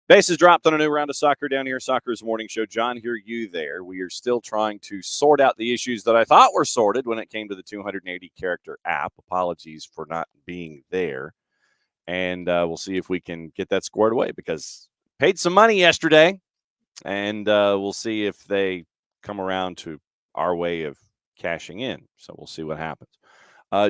Bases dropped on a new round of soccer down here. Soccer's Morning Show. John, hear you there. We are still trying to sort out the issues that I thought were sorted when it came to the 280-character app. Apologies for not being there. And we'll see if we can get that squared away because paid some money yesterday. And we'll see if they come around to our way of cashing in. So we'll see what happens.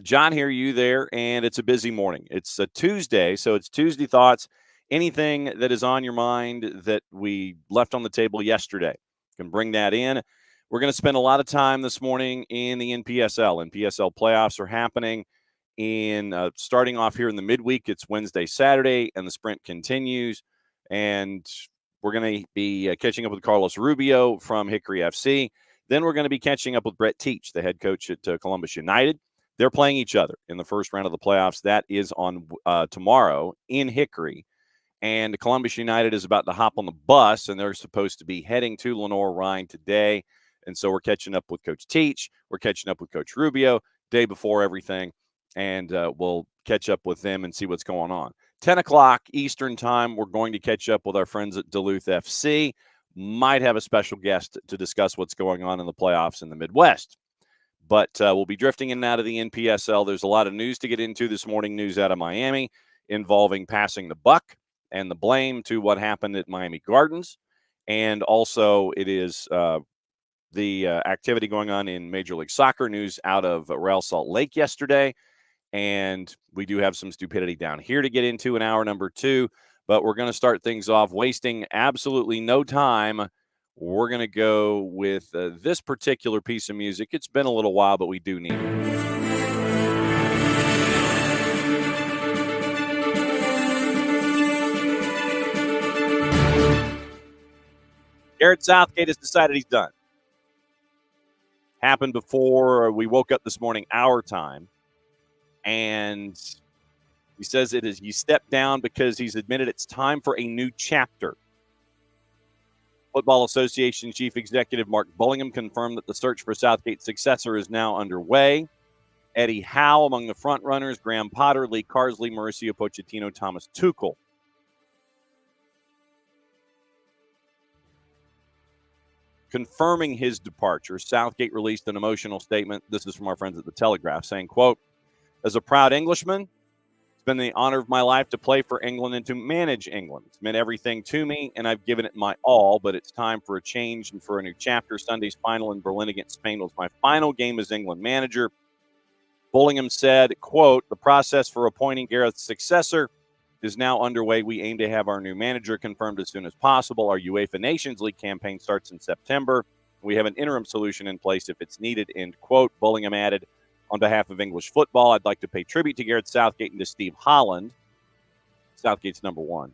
John, hear you there. And it's a busy morning. It's a Tuesday, so it's Tuesday Thoughts. Anything that is on your mind that we left on the table yesterday, you can bring that in. We're going to spend a lot of time this morning in the NPSL. NPSL playoffs are happening starting off here in the midweek. It's Wednesday, Saturday, and the sprint continues. And we're going to be catching up with Carlos Rubio from Hickory FC. Then we're going to be catching up with Brett Teach, the head coach at Columbus United. They're playing each other in the first round of the playoffs. That is on tomorrow in Hickory. And Columbus United is about to hop on the bus, and they're supposed to be heading to Lenore-Rhine today. And so we're catching up with Coach Teach. We're catching up with Coach Rubio day before everything. And we'll catch up with them and see what's going on. 10 o'clock Eastern time, we're going to catch up with our friends at Duluth FC. Might have a special guest to discuss what's going on in the playoffs in the Midwest. But we'll be drifting in and out of the NPSL. There's a lot of news to get into this morning, news out of Miami involving passing the buck and the blame to what happened at Miami Gardens. And also it is the activity going on in Major League Soccer, news out of Real Salt Lake yesterday. And we do have some stupidity down here to get into in hour number 2. But we're going to start things off wasting absolutely no time. We're going to go with this particular piece of music. It's been a little while, but we do need it. Garrett Southgate has decided he's done. Happened before we woke up this morning, our time. And he says he stepped down because he's admitted it's time for a new chapter. Football Association Chief Executive Mark Bullingham confirmed that the search for Southgate's successor is now underway. Eddie Howe among the front runners, Graham Potter, Lee Carsley, Mauricio Pochettino, Thomas Tuchel. Confirming his departure, Southgate released an emotional statement. This is from our friends at The Telegraph, saying, quote, "As a proud Englishman, it's been the honor of my life to play for England and to manage England. It's meant everything to me, and I've given it my all, but it's time for a change and for a new chapter. Sunday's final in Berlin against Spain was my final game as England manager." Bullingham said, quote, "The process for appointing Gareth's successor is now underway. We aim to have our new manager confirmed as soon as possible. Our UEFA Nations League campaign starts in September. We have an interim solution in place if it's needed," end quote. Bullingham added, "On behalf of English football, I'd like to pay tribute to Gareth Southgate and to Steve Holland." Southgate's number one.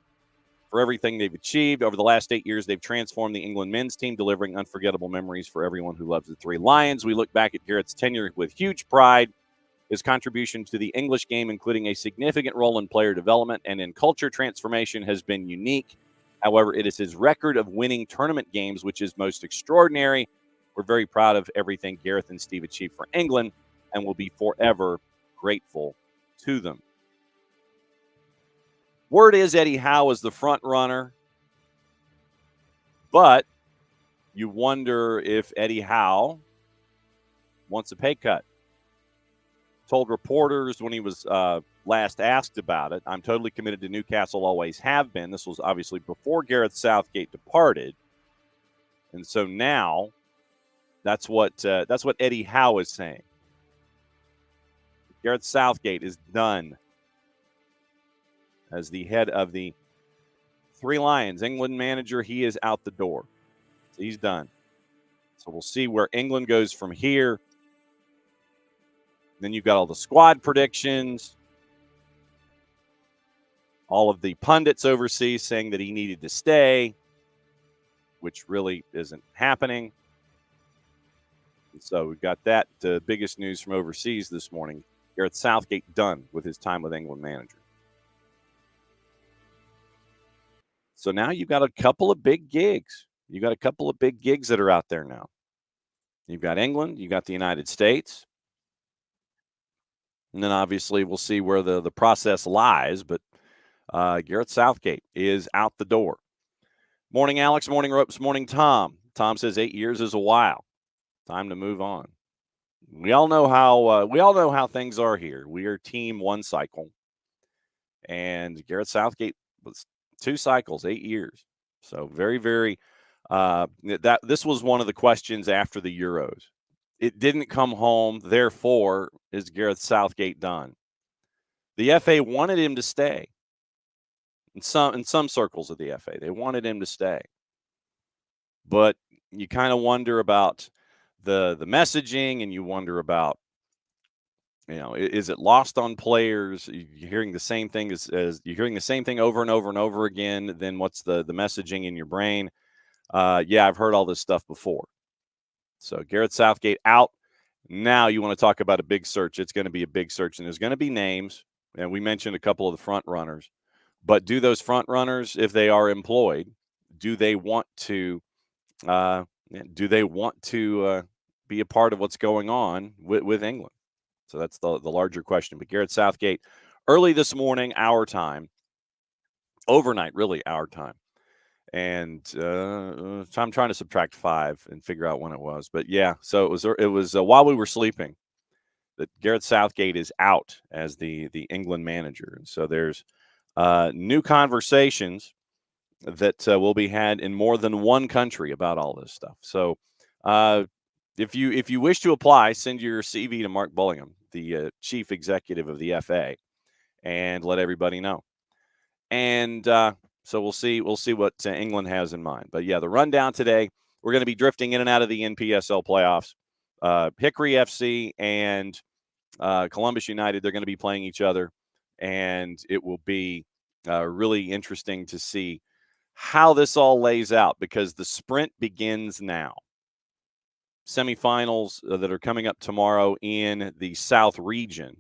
"For everything they've achieved. Over the last 8 years, they've transformed the England men's team, delivering unforgettable memories for everyone who loves the Three Lions. We look back at Gareth's tenure with huge pride. His contribution to the English game, including a significant role in player development and in culture transformation, has been unique. However, it is his record of winning tournament games which is most extraordinary. We're very proud of everything Gareth and Steve achieved for England and will be forever grateful to them." Word is Eddie Howe is the front runner, but you wonder if Eddie Howe wants a pay cut. Told reporters when he was last asked about it, "I'm totally committed to Newcastle, always have been." This was obviously before Gareth Southgate departed. And so now that's what Eddie Howe is saying. Gareth Southgate is done as the head of the Three Lions, England manager. He is out the door. So he's done. So we'll see where England goes from here. Then you've got all the squad predictions, all of the pundits overseas saying that he needed to stay, which really isn't happening. So we've got that. The biggest news from overseas this morning. Gareth Southgate done with his time with England manager. So now you've got a couple of big gigs. You've got a couple of big gigs that are out there now. You've got England, you've got the United States. And then obviously we'll see where the process lies. But Gareth Southgate is out the door. Morning, Alex. Morning, Ropes. Morning, Tom. Tom says 8 years is a while. Time to move on. We all know how things are here. We are team one cycle, and Gareth Southgate was 2 cycles, 8 years. So very, very. That this was one of the questions after the Euros. It didn't come home. Therefore, is Gareth Southgate done? The FA wanted him to stay. In some circles of the FA, they wanted him to stay. But you kind of wonder about the messaging, and you wonder about, is it lost on players? You're hearing the same thing as you're hearing the same thing over and over and over again. Then what's the messaging in your brain? Yeah, I've heard all this stuff before. So Gareth Southgate out. Now you want to talk about a big search. It's going to be a big search, and there's going to be names. And we mentioned a couple of the front runners. But do those front runners, if they are employed, do they want to be a part of what's going on with England? So that's the larger question. But Gareth Southgate, early this morning, our time, overnight, really our time. And so I'm trying to subtract 5 and figure out when it was. But yeah, so it was while we were sleeping that Gareth Southgate is out as the England manager. And so there's new conversations that will be had in more than one country about all this stuff. So if you wish to apply, send your CV to Mark Bullingham, the chief executive of the FA, and let everybody know. And so we'll see what England has in mind. But yeah, the rundown today, we're going to be drifting in and out of the NPSL playoffs. Hickory FC and Columbus United, they're going to be playing each other, and it will be really interesting to see how this all lays out, because the sprint begins now. Semifinals that are coming up tomorrow in the South region.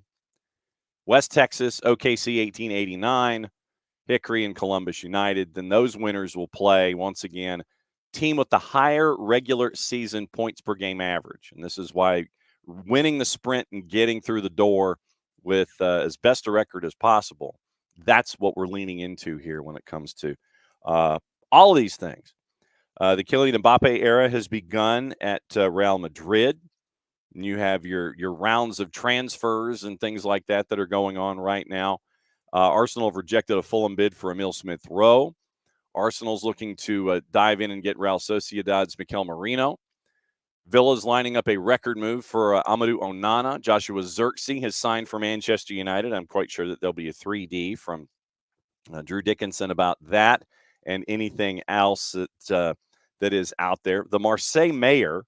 West Texas, OKC 1889, Hickory and Columbus United. Then those winners will play once again. Team with the higher regular season points per game average. And this is why winning the sprint and getting through the door with as best a record as possible, that's what we're leaning into here when it comes to all of these things. The Kylian Mbappe era has begun at Real Madrid. And you have your rounds of transfers and things like that are going on right now. Arsenal have rejected a Fulham bid for Emil Smith-Rowe. Arsenal's looking to dive in and get Real Sociedad's Mikel Merino. Villa's lining up a record move for Amadou Onana. Joshua Zirkzee has signed for Manchester United. I'm quite sure that there'll be a 3D from Drew Dickinson about that and anything else that is out there. The Marseille mayor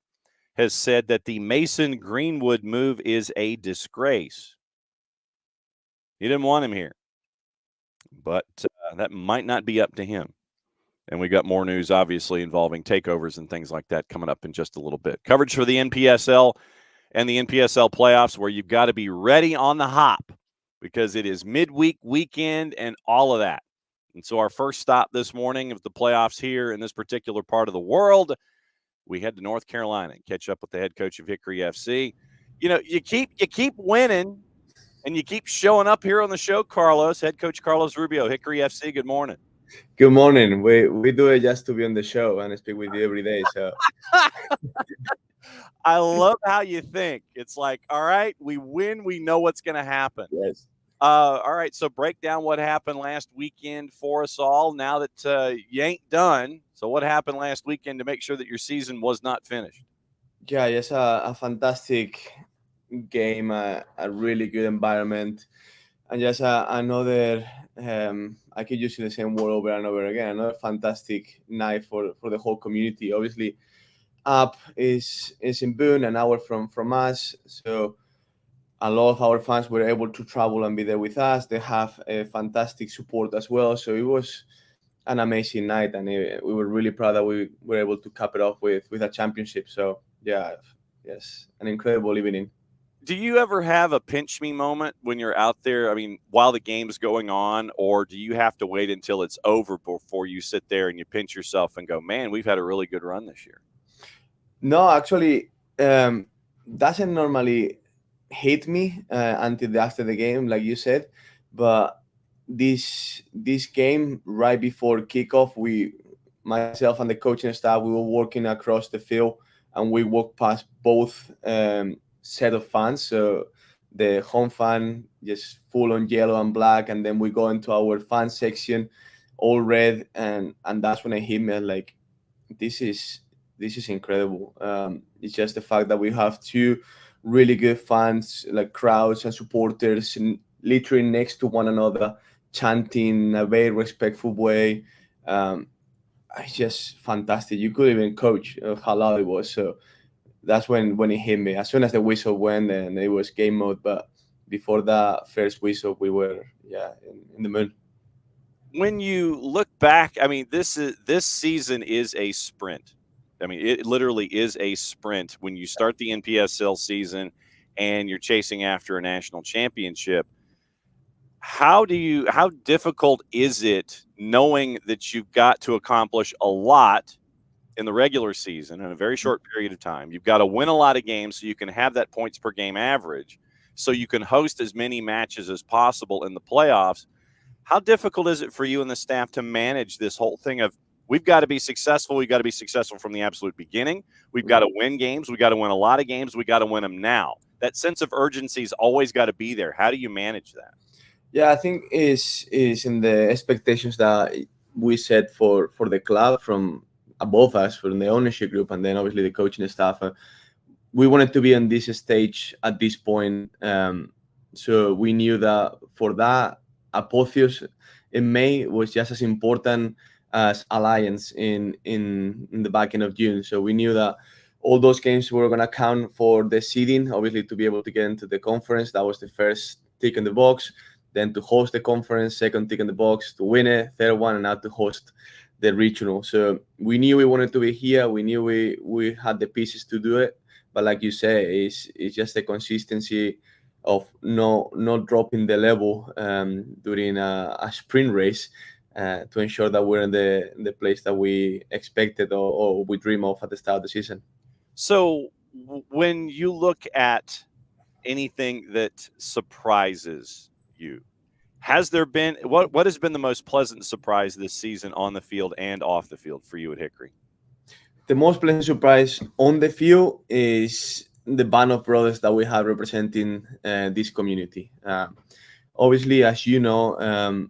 has said that the Mason Greenwood move is a disgrace. He didn't want him here, but that might not be up to him. And we got more news, obviously, involving takeovers and things like that coming up in just a little bit. Coverage for the NPSL and the NPSL playoffs, where you've got to be ready on the hop, because it is midweek weekend and all of that. And so our first stop this morning of the playoffs here in this particular part of the world, we head to North Carolina and catch up with the head coach of Hickory FC. You keep winning, and you keep showing up here on the show, Carlos. Head coach Carlos Rubio, Hickory FC. Good morning. Good morning. We do it just to be on the show and speak with you every day. So I love how you think. It's like, all right, we win, we know what's going to happen. yes. All right, so break down what happened last weekend for us all. Now that you ain't done, so what happened last weekend to make sure that your season was not finished? Yeah, just a fantastic game, a really good environment, and just another. I keep using the same word over and over again. Another fantastic night for the whole community. Obviously, Up is in Boone, an hour from us, so a lot of our fans were able to travel and be there with us. They have a fantastic support as well, so it was an amazing night, and we were really proud that we were able to cap it off with a championship. So yeah, yes, an incredible evening. Do you ever have a pinch me moment when you're out there? I mean, while the game's going on, or do you have to wait until it's over before you sit there and you pinch yourself and go, man, we've had a really good run this year? No, actually, doesn't normally hit me until after the game, like you said. But this game right before kickoff, myself and the coaching staff, we were working across the field, and we walked past both set of fans. So the home fan just full on yellow and black, and then we go into our fan section, all red, and that's when it hit me like this is this is incredible. It's just the fact that we have two really good fans, like crowds and supporters, literally next to one another, chanting in a very respectful way. Um, it's just fantastic. You could even coach how loud it was. So that's when it hit me. As soon as the whistle went, and it was game mode. But before that first whistle, we were in the moon. When you look back, I mean, this season is a sprint. I mean, it literally is a sprint when you start the NPSL season and you're chasing after a national championship. How difficult is it knowing that you've got to accomplish a lot in the regular season in a very short period of time? You've got to win a lot of games so you can have that points per game average, so you can host as many matches as possible in the playoffs. How difficult is it for you and the staff to manage this whole thing of we've got to be successful? We've got to be successful from the absolute beginning. We've got to win games. We've got to win a lot of games. We got to win them now. That sense of urgency's always got to be there. How do you manage that? Yeah, I think is in the expectations that we set for the club from above us, from the ownership group, and then obviously the coaching staff. We wanted to be on this stage at this point, so we knew that for that apotheos in May was just as important as Alliance in the back end of June. So we knew that all those games were going to count for the seeding, obviously to be able to get into the conference. That was the first tick in the box. Then to host the conference, second tick in the box, to win it, third one, and now to host the regional. So we knew we wanted to be here. We knew we had the pieces to do it. But like you say, it's just the consistency of not dropping the level during a sprint race to ensure that we're in the place that we expected or we dream of at the start of the season. So when you look at anything that surprises you, has there been what has been the most pleasant surprise this season on the field and off the field for you at Hickory? The most pleasant surprise on the field is the band of brothers that we have representing this community. Obviously, as you know,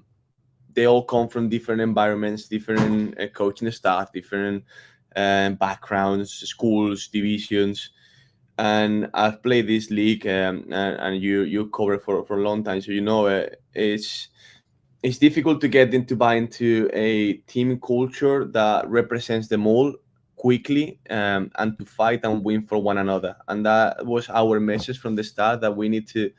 they all come from different environments, different coaching staff, different backgrounds, schools, divisions. And I've played this league, and you cover for a long time, so you know it's difficult to get into buy into a team culture that represents them all quickly, and to fight and win for one another. And that was our message from the start, that we need to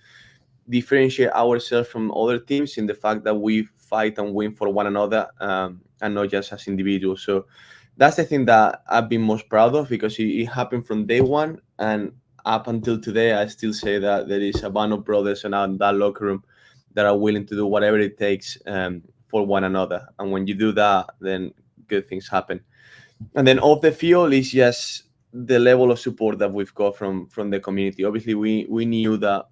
differentiate ourselves from other teams in the fact that we fight and win for one another, and not just as individuals. So that's the thing that I've been most proud of, because it happened from day one, and up until today I still say that there is a band of brothers in that locker room that are willing to do whatever it takes for one another. And when you do that, then good things happen. And then off the field is just the level of support that we've got from the community. Obviously, we knew that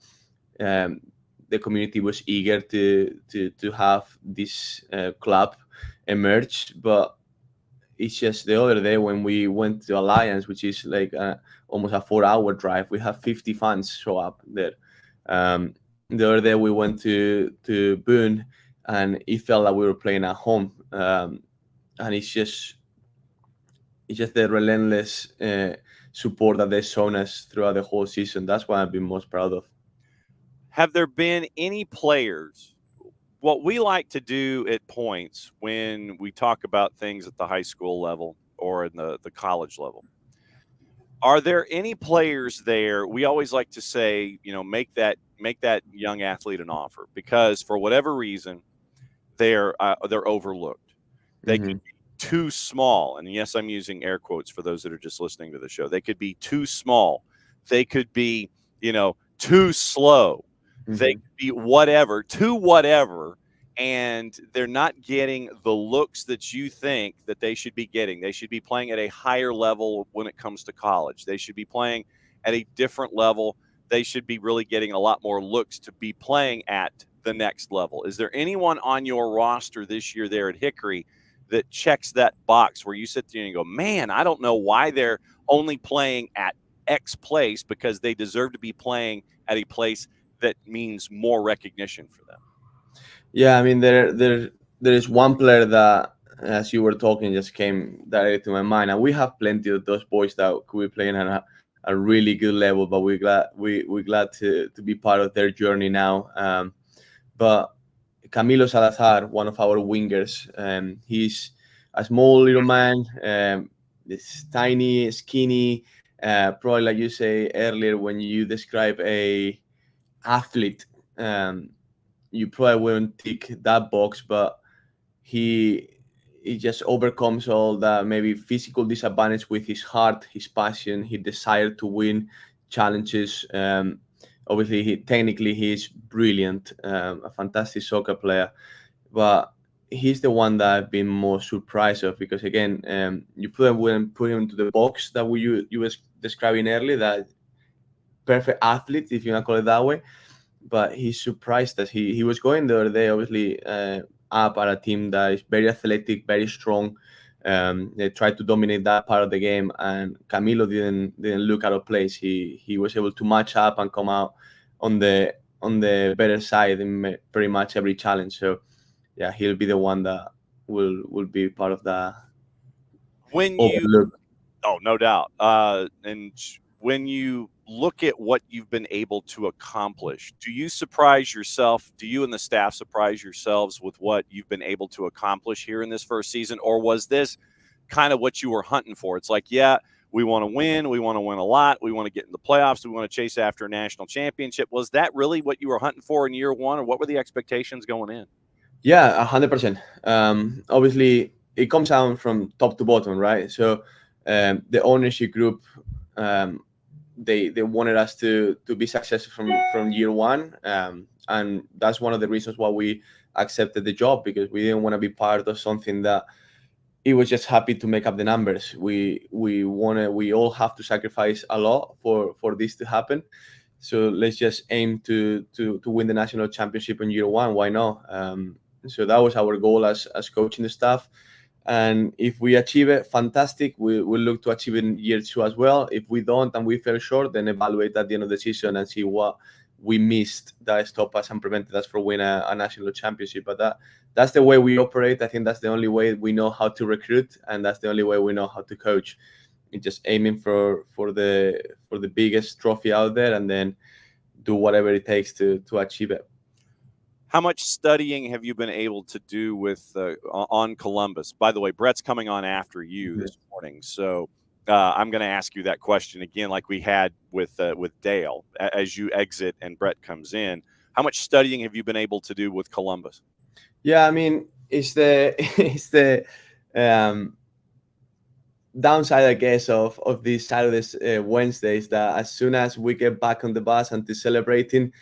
the community was eager to have this club emerge, but it's just the other day when we went to Alliance, which is like almost a 4-hour drive, we have 50 fans show up there. The other day we went to Boone, and it felt like we were playing at home. And it's just the relentless support that they've shown us throughout the whole season. That's what I've been most proud of. Have there been any players? What we like to do at points when we talk about things at the high school level or in the college level, are there any players there? We always like to say, make that young athlete an offer, because for whatever reason they're overlooked. They could be too small, and yes, I'm using air quotes for those that are just listening to the show. They could be too small They could be, too slow. They Mhm. could be whatever, too whatever, and they're not getting the looks that you think that they should be getting. They should be playing at a higher level when it comes to college. They should be playing at a different level. They should be really getting a lot more looks to be playing at the next level. Is there anyone on your roster this year there at Hickory that checks that box where you sit there and you go, man, I don't know why they're only playing at X place, because they deserve to be playing at a place that means more recognition for them? Yeah, I mean there is one player that, as you were talking, just came directly to my mind, and we have plenty of those boys that could be playing at a really good level, but we're glad to be part of their journey now. But Camilo Salazar, one of our wingers, he's a small little man, this tiny, skinny, probably like you say earlier when you describe a athlete. You probably wouldn't tick that box, but he he just overcomes all that maybe physical disadvantage with his heart, his passion, his desire to win challenges. Obviously, technically he's brilliant, a fantastic soccer player, but he's the one that I've been more surprised of because again, you wouldn't put him into the box that you was describing earlier, that perfect athlete, if you want to call it that way, but he surprised us. He was going the other day, obviously, up at a team that is very athletic, very strong. They tried to dominate that part of the game, and Camilo didn't look out of place. He was able to match up and come out on the better side in pretty much every challenge. So yeah, he'll be the one that will be part of the When you overlook. Oh, no doubt. And when you look at what you've been able to accomplish, do you surprise yourself? Do you and the staff surprise yourselves with what you've been able to accomplish here in this first season? Or was this kind of what you were hunting for? It's like, yeah, we want to win. We want to win a lot. We want to get in the playoffs. We want to chase after a national championship. Was that really what you were hunting for in year one, or what were the expectations going in? Yeah, 100%. Obviously, it comes down from top to bottom, right? So the ownership group, um, they wanted us to be successful from year one, and that's one of the reasons why we accepted the job, because we didn't want to be part of something that it was just happy to make up the numbers. We all have to sacrifice a lot for this to happen. So let's just aim to win the national championship in year one. Why not? So that was our goal as coaching the staff. And if we achieve it, fantastic. We'll look to achieve it in year two as well. If we don't and we fell short, then evaluate at the end of the season and see what we missed that stopped us and prevented us from winning a national championship. But that's the way we operate. I think that's the only way we know how to recruit, and that's the only way we know how to coach. It's just aiming for the biggest trophy out there, and then do whatever it takes to achieve it. How much studying have you been able to do with on Columbus? By the way, Brett's coming on after you this morning, so I'm going to ask you that question again, like we had with Dale, as you exit and Brett comes in. How much studying have you been able to do with Columbus? Yeah, I mean, it's the it's the downside, I guess, of these Saturdays, Wednesdays, that as soon as we get back on the bus and to celebrating,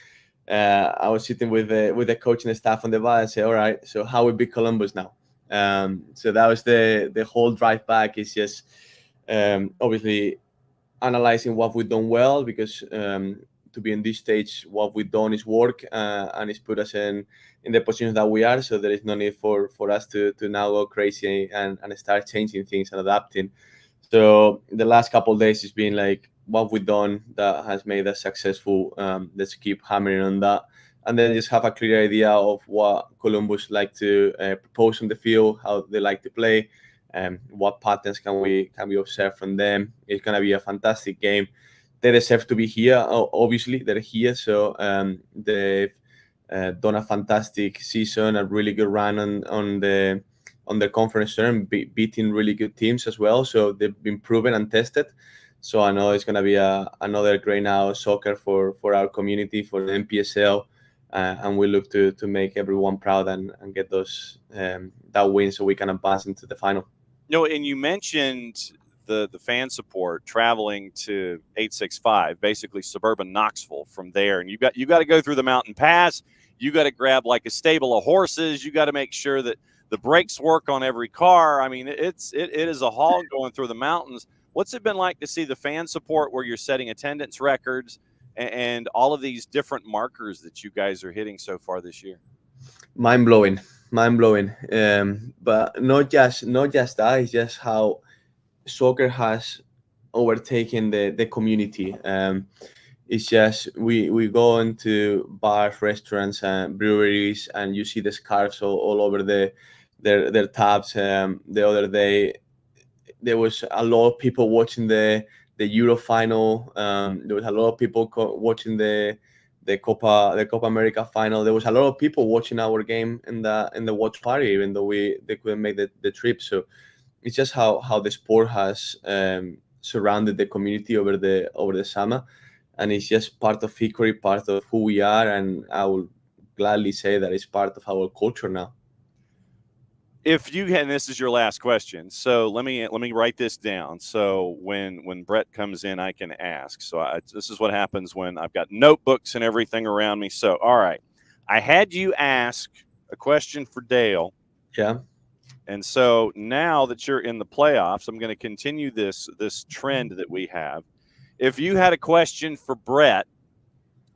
I was sitting with the coach and the staff on the bus and say, all right, so how we beat Columbus now? So that was the whole drive back. Is just obviously analyzing what we've done well, because to be in this stage, what we've done is work, and it's put us in the position that we are. So there is no need for us to now go crazy and start changing things and adapting. So the last couple of days has been like, what we've done that has made us successful. Let's keep hammering on that, and then just have a clear idea of what Columbus like to propose on the field, how they like to play, what patterns can we observe from them. It's gonna be a fantastic game. They deserve to be here. Obviously, they're here, so they've done a fantastic season, a really good run on the conference term, beating really good teams as well. So they've been proven and tested. So I know it's gonna be another great now soccer for our community, for the NPSL. And we look to make everyone proud and get those that win, so we can advance into the final. No, and you mentioned the fan support traveling to 865, basically suburban Knoxville from there, and you got to go through the mountain pass. You got to grab like a stable of horses. You got to make sure that the brakes work on every car. I mean, it is a haul going through the mountains. What's it been like to see the fan support where you're setting attendance records and all of these different markers that you guys are hitting so far this year? Mind blowing, mind blowing. But not just that. It's just how soccer has overtaken the community. It's just we go into bars, restaurants, and breweries, and you see the scarves all over their tabs. The other day, there was a lot of people watching the Euro final. There was a lot of people watching the Copa America final. There was a lot of people watching our game in the watch party, even though they couldn't make the trip. So it's just how the sport has surrounded the community over the summer, and it's just part of Hickory, part of who we are, and I will gladly say that it's part of our culture now. If you and this is your last question, so let me write this down. So when Brett comes in, I can ask. So this is what happens when I've got notebooks and everything around me. So all right, I had you ask a question for Dale. Yeah. And so now that you're in the playoffs, I'm going to continue this trend that we have. If you had a question for Brett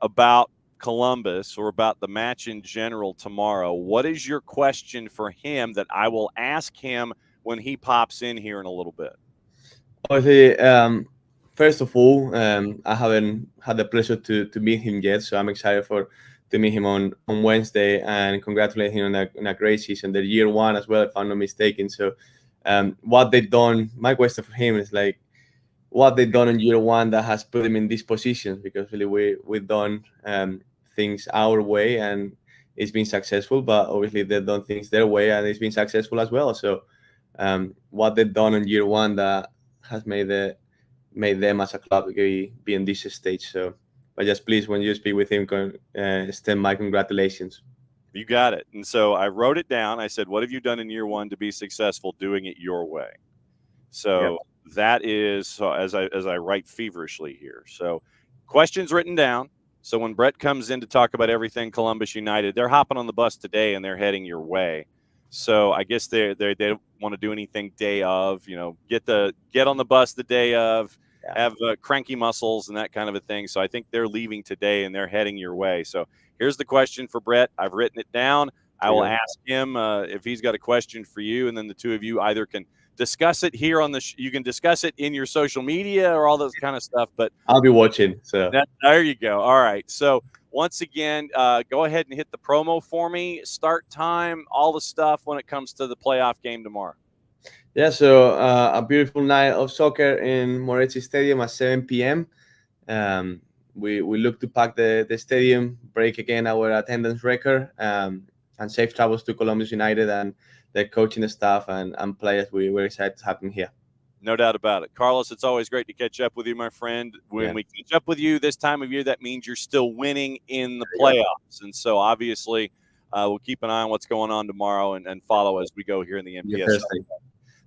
about Columbus or about the match in general tomorrow, what is your question for him that I will ask him when he pops in here in a little bit? Obviously, first of all, I haven't had the pleasure to meet him yet, so I'm excited to meet him on Wednesday and congratulate him on a great season, the year one as well, if I'm not mistaken. So, what they've done, my question for him is like, what they've done in year one that has put him in this position, because really we've done things our way and it's been successful, but obviously they've done things their way and it's been successful as well. So what they've done in year one that has made them as a club be in this stage. So, but just please, when you speak with him, extend my congratulations. You got it. And so I wrote it down. I said, what have you done in year one to be successful doing it your way? So Yep. that is, so as I write feverishly here. So questions written down. So when Brett comes in to talk about everything Columbus United, they're hopping on the bus today and they're heading your way. So I guess they don't want to do anything day of, get on the bus the day of, have cranky muscles and that kind of a thing. So I think they're leaving today and they're heading your way. So here's the question for Brett. I've written it down. I will ask him if he's got a question for you, and then the two of you either can discuss it here on you can discuss it in your social media or all those kind of stuff, but I'll be watching. So there you go. All right. So once again, go ahead and hit the promo for me, start time, all the stuff when it comes to the playoff game tomorrow. Yeah, so a beautiful night of soccer in Moretti Stadium at 7 p.m. We look to pack the stadium, break again our attendance record, and safe travels to Columbus United and their coaching staff and players. We're excited to have them here. No doubt about it. Carlos, it's always great to catch up with you, my friend. When we catch up with you this time of year, that means you're still winning in the playoffs. And so obviously we'll keep an eye on what's going on tomorrow and follow as we go here in the NPSL.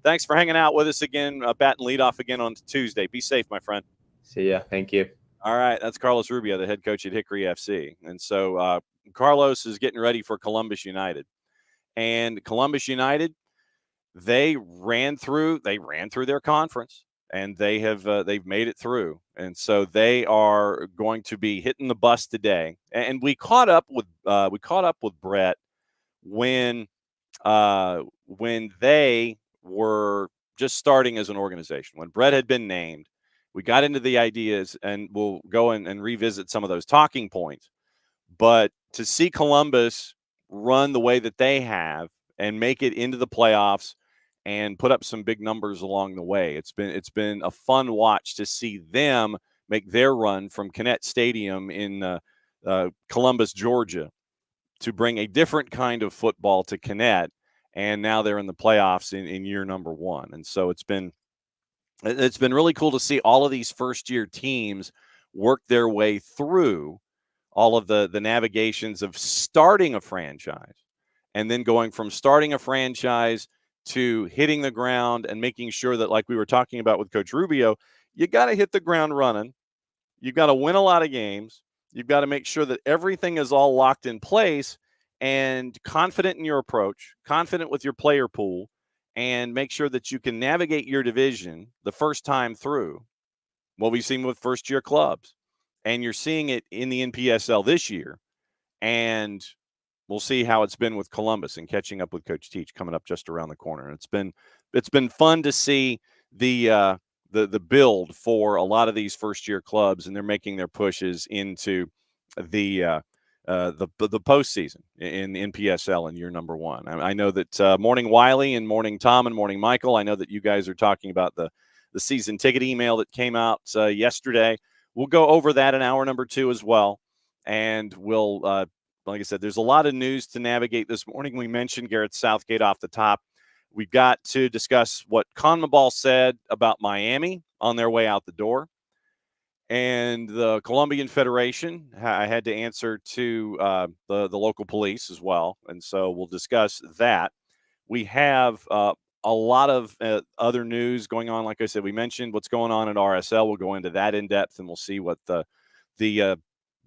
Thanks for hanging out with us again. Bat and lead off again on Tuesday. Be safe, my friend. See ya. Thank you. All right. That's Carlos Rubio, the head coach at Hickory FC. And so Carlos is getting ready for Columbus United. And Columbus United, they ran through their conference and they've made it through. And so they are going to be hitting the bus today. And we caught up with Brett when they were just starting as an organization. When Brett had been named, we got into the ideas, and we'll go and revisit some of those talking points. But to see Columbus run the way that they have and make it into the playoffs and put up some big numbers along the way, it's been a fun watch to see them make their run from Kinnett Stadium in Columbus, Georgia, to bring a different kind of football to Kinnett. And now they're in the playoffs in year number one. And so it's been really cool to see all of these first-year teams work their way through all of the navigations of starting a franchise and then going from starting a franchise to hitting the ground and making sure that, like we were talking about with Coach Rubio, you got to hit the ground running. You've got to win a lot of games. You've got to make sure that everything is all locked in place and confident in your approach, confident with your player pool, and make sure that you can navigate your division the first time through. What we've seen with first-year clubs. And you're seeing it in the NPSL this year. And we'll see how it's been with Columbus and catching up with Coach Teach coming up just around the corner. It's been fun to see the build for a lot of these first-year clubs, and they're making their pushes into the postseason in the NPSL in year number one. I know that Morning Wiley and Morning Tom and Morning Michael, I know that you guys are talking about the season ticket email that came out yesterday. We'll go over that in hour number 2 as well. And we'll, like I said, there's a lot of news to navigate this morning. We mentioned Garrett Southgate off the top. We've got to discuss what CONMEBOL said about Miami on their way out the door. And the Colombian Federation, I had to answer to the local police as well. And so we'll discuss that. We have a lot of other news going on. Like I said, we mentioned what's going on at RSL. We'll go into that in depth, and we'll see what the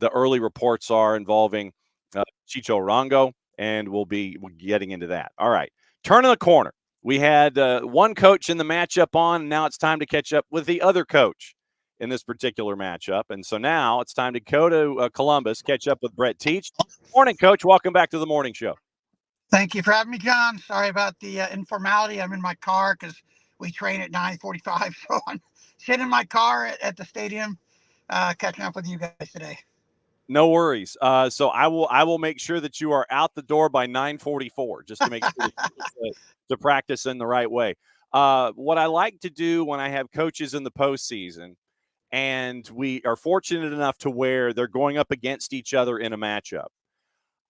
early reports are involving Chicho Arango, and we'll be getting into that. All right, turn of the corner. We had one coach in the matchup on, and now it's time to catch up with the other coach in this particular matchup. And so now it's time to go to Columbus, catch up with Brett Teach. Morning, Coach. Welcome back to the morning show. Thank you for having me, John. Sorry about the informality. I'm in my car because we train at 9:45, so I'm sitting in my car at the stadium, catching up with you guys today. No worries. So I will make sure that you are out the door by 9:44, just to make sure that to practice in the right way. What I like to do when I have coaches in the postseason, and we are fortunate enough to where they're going up against each other in a matchup,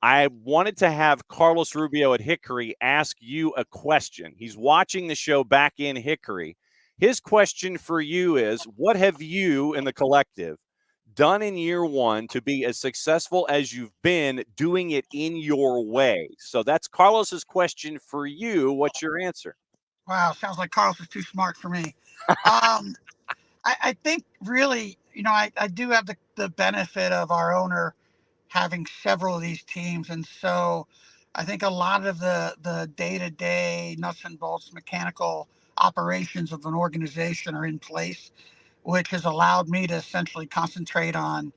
I wanted to have Carlos Rubio at Hickory ask you a question. He's watching the show back in Hickory. His question for you is, what have you in the collective done in year one to be as successful as you've been doing it in your way? So that's Carlos's question for you. What's your answer? Wow, sounds like Carlos is too smart for me. I think really, I do have the benefit of our owner having several of these teams. And so I think a lot of the day-to-day nuts and bolts mechanical operations of an organization are in place, which has allowed me to essentially concentrate on,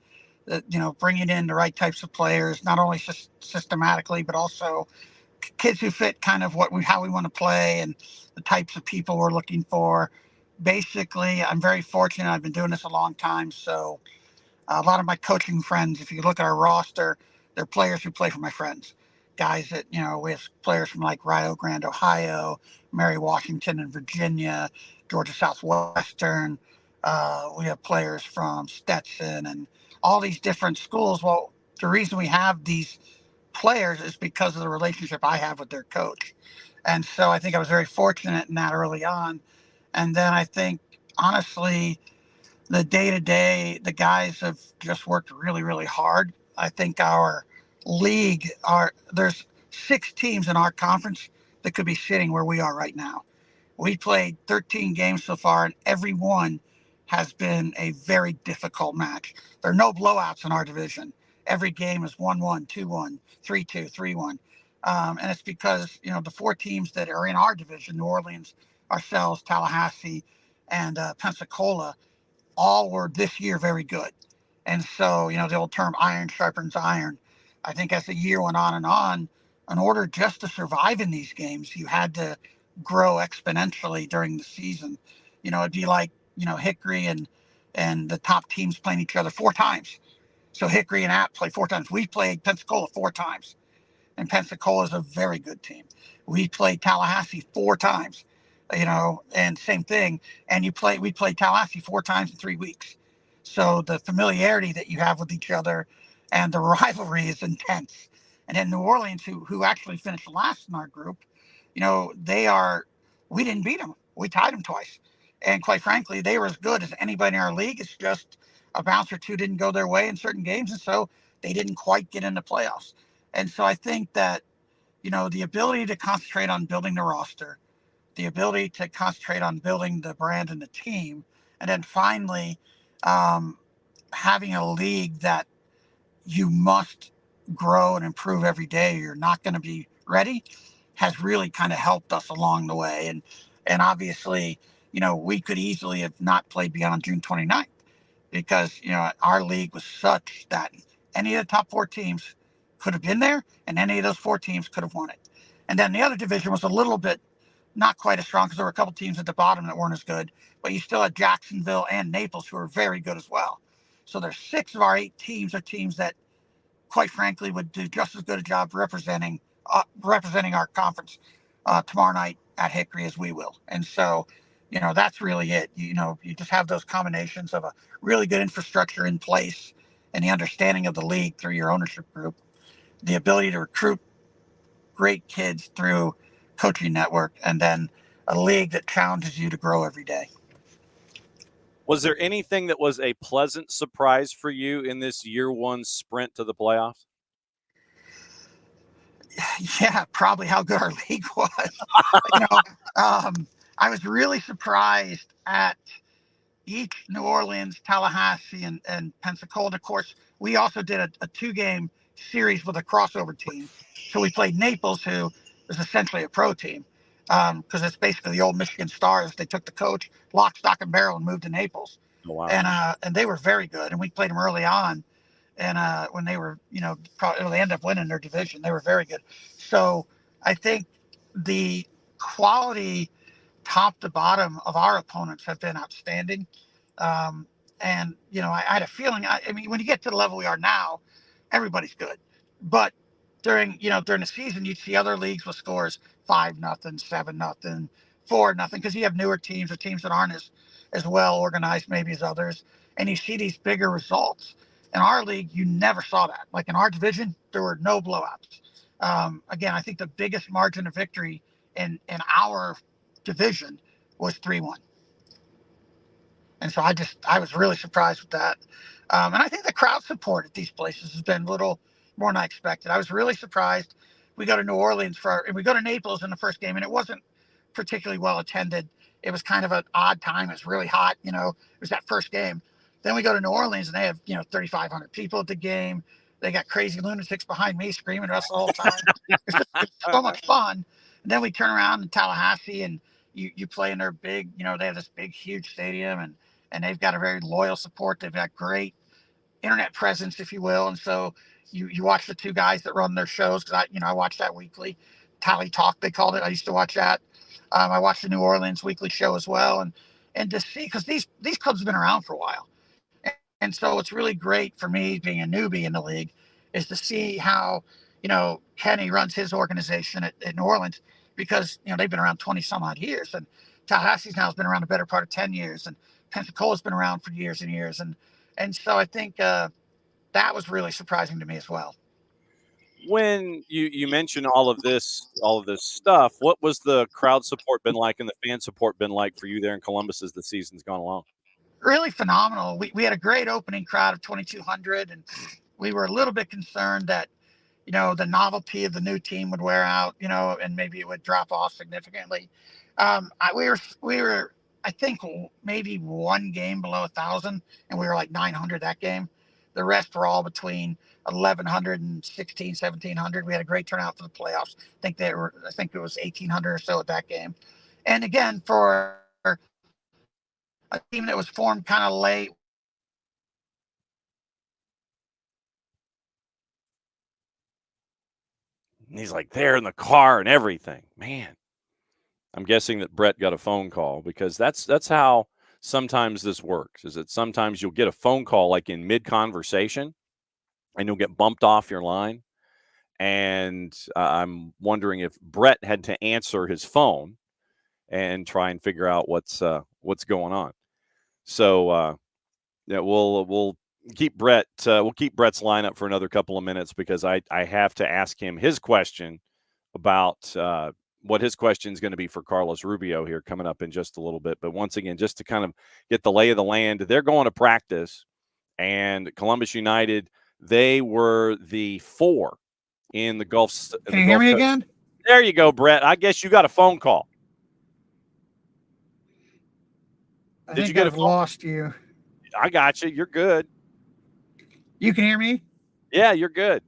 bringing in the right types of players, not only systematically, but also kids who fit kind of how we want to play and the types of people we're looking for. Basically, I'm very fortunate. I've been doing this a long time, so a lot of my coaching friends, if you look at our roster, they're players who play for my friends. Guys that, we have players from like Rio Grande, Ohio, Mary Washington in Virginia, Georgia Southwestern. We have players from Stetson and all these different schools. Well, the reason we have these players is because of the relationship I have with their coach. And so I think I was very fortunate in that early on. And then I think, honestly, the day-to-day, the guys have just worked really, really hard. I think our league, there's 6 teams in our conference that could be sitting where we are right now. We played 13 games so far, and every one has been a very difficult match. There are no blowouts in our division. Every game is 1-1, 2-1, 3-2, 3-1. And it's because, the 4 teams that are in our division, New Orleans, ourselves, Tallahassee, and Pensacola, all were this year very good. And so, the old term iron sharpens iron. I think as the year went on and on, in order just to survive in these games, you had to grow exponentially during the season. It'd be like, Hickory and the top teams playing each other 4 times. So Hickory and App play 4 times. We played Pensacola 4 times. And Pensacola is a very good team. We played Tallahassee 4 times, and same thing. And we played Tallahassee 4 times in 3 weeks. So the familiarity that you have with each other and the rivalry is intense. And then New Orleans, who actually finished last in our group, we didn't beat them. We tied them twice. And quite frankly, they were as good as anybody in our league. It's just a bounce or two didn't go their way in certain games. And so they didn't quite get into playoffs. And so I think that, the ability to concentrate on building the roster, the ability to concentrate on building the brand and the team, and then finally having a league that you must grow and improve every day. You're not going to be ready, has really kind of helped us along the way. And obviously, we could easily have not played beyond June 29th because, our league was such that any of the top 4 teams could have been there and any of those 4 teams could have won it. And then the other division was a little bit not quite as strong because there were a couple teams at the bottom that weren't as good, but you still had Jacksonville and Naples who were very good as well. So there's 6 of our 8 teams are teams that, quite frankly, would do just as good a job representing our conference tomorrow night at Hickory as we will. And so, that's really it. You just have those combinations of a really good infrastructure in place and the understanding of the league through your ownership group, the ability to recruit great kids through coaching network, and then a league that challenges you to grow every day. Was there anything that was a pleasant surprise for you in this year 1 sprint to the playoffs? Yeah, probably how good our league was. I was really surprised at each New Orleans, Tallahassee, and Pensacola. Of course, we also did a 2-game series with a crossover team. So we played Naples, who is essentially a pro team, because it's basically the old Michigan Stars. They took the coach, lock, stock, and barrel, and moved to Naples. Oh, wow. And they were very good. And we played them early on. And when they were, probably they ended up winning their division. They were very good. So I think the quality top to bottom of our opponents have been outstanding. And, I had a feeling, I mean, when you get to the level we are now, everybody's good. But during the season, you'd see other leagues with scores 5-0, 7-0, 4-0, because you have newer teams or teams that aren't as well organized maybe as others. And you see these bigger results. In our league, you never saw that. Like in our division, there were no blowouts. Again, I think the biggest margin of victory in our division was 3-1. And so I was really surprised with that. And I think the crowd support at these places has been a little more than I expected. I was really surprised. We go to New Orleans and we go to Naples in the first game, and it wasn't particularly well attended. It was kind of an odd time. It was really hot. It was that first game. Then we go to New Orleans, and they have 3,500 people at the game. They got crazy lunatics behind me screaming at us the whole time. It's so much fun. And then we turn around in Tallahassee, and you play in their big, they have this big, huge stadium, and they've got a very loyal support. They've got great internet presence, if you will. And so you watch the 2 guys that run their shows, because I watch that weekly. Tally Talk, they called it. I used to watch that. I watched the New Orleans weekly show as well, and to see, because these clubs have been around for a while, and so it's really great for me, being a newbie in the league, is to see how Kenny runs his organization at New Orleans, because they've been around 20 some odd years, and Tallahassee's now has been around the better part of 10 years, and Pensacola's been around for years and years, and so I think that was really surprising to me as well. When you mentioned all of this stuff, what was the crowd support been like and the fan support been like for you there in Columbus as the season's gone along? Really phenomenal. We had a great opening crowd of 2,200, and we were a little bit concerned that the novelty of the new team would wear out, and maybe it would drop off significantly. We were, I think, maybe 1 game below 1,000, and we were like 900 that game. The rest were all between 1,100 and 1,700. We had a great turnout for the playoffs. I think it was 1,800 or so at that game. And again, for a team that was formed kind of late. And he's like there in the car and everything. Man, I'm guessing that Brett got a phone call, because that's how sometimes this works, is that sometimes you'll get a phone call like in mid-conversation and you'll get bumped off your line. And I'm wondering if Brett had to answer his phone and try and figure out what's going on. So yeah, we'll keep Brett. We'll keep Brett's lineup for another couple of minutes, because I have to ask him his question about what his question is going to be for Carlos Rubio here coming up in just a little bit. But once again, just to kind of get the lay of the land, they're going to practice, and Columbus United, they were the 4 in the Gulf. Can you hear me again? There you go, Brett. I guess you got a phone call. I Did you think get a I've phone? lost you. I got you. You're good. You can hear me? Yeah, you're good.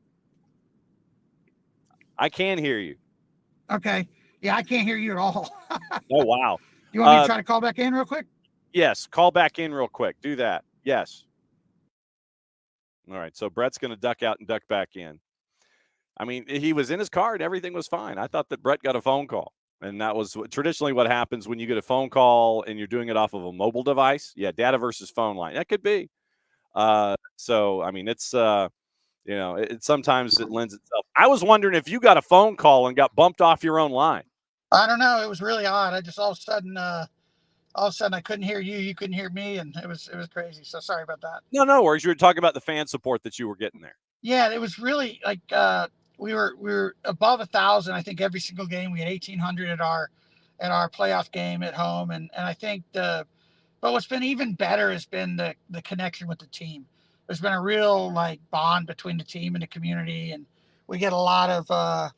I can hear you. Okay. Yeah, I can't hear you at all. Oh, wow. You want me to try to call back in real quick? Yes, call back in real quick. Do that. Yes. All right, so Brett's going to duck out and duck back in. I mean, he was in his car and everything was fine. I thought that Brett got a phone call, and that was traditionally what happens when you get a phone call and you're doing it off of a mobile device. Yeah, data versus phone line. That could be. So, I mean, it's sometimes it lends itself. I was wondering if you got a phone call and got bumped off your own line. I don't know. It was really odd. I just all of a sudden I couldn't hear you. You couldn't hear me, and it was crazy. So sorry about that. No worries. You were talking about the fan support that you were getting there. Yeah, it was really like we were above 1,000. I think every single game we had 1,800 at our playoff game at home, and I think but what's been even better has been the connection with the team. There's been a real like bond between the team and the community, and we get a lot of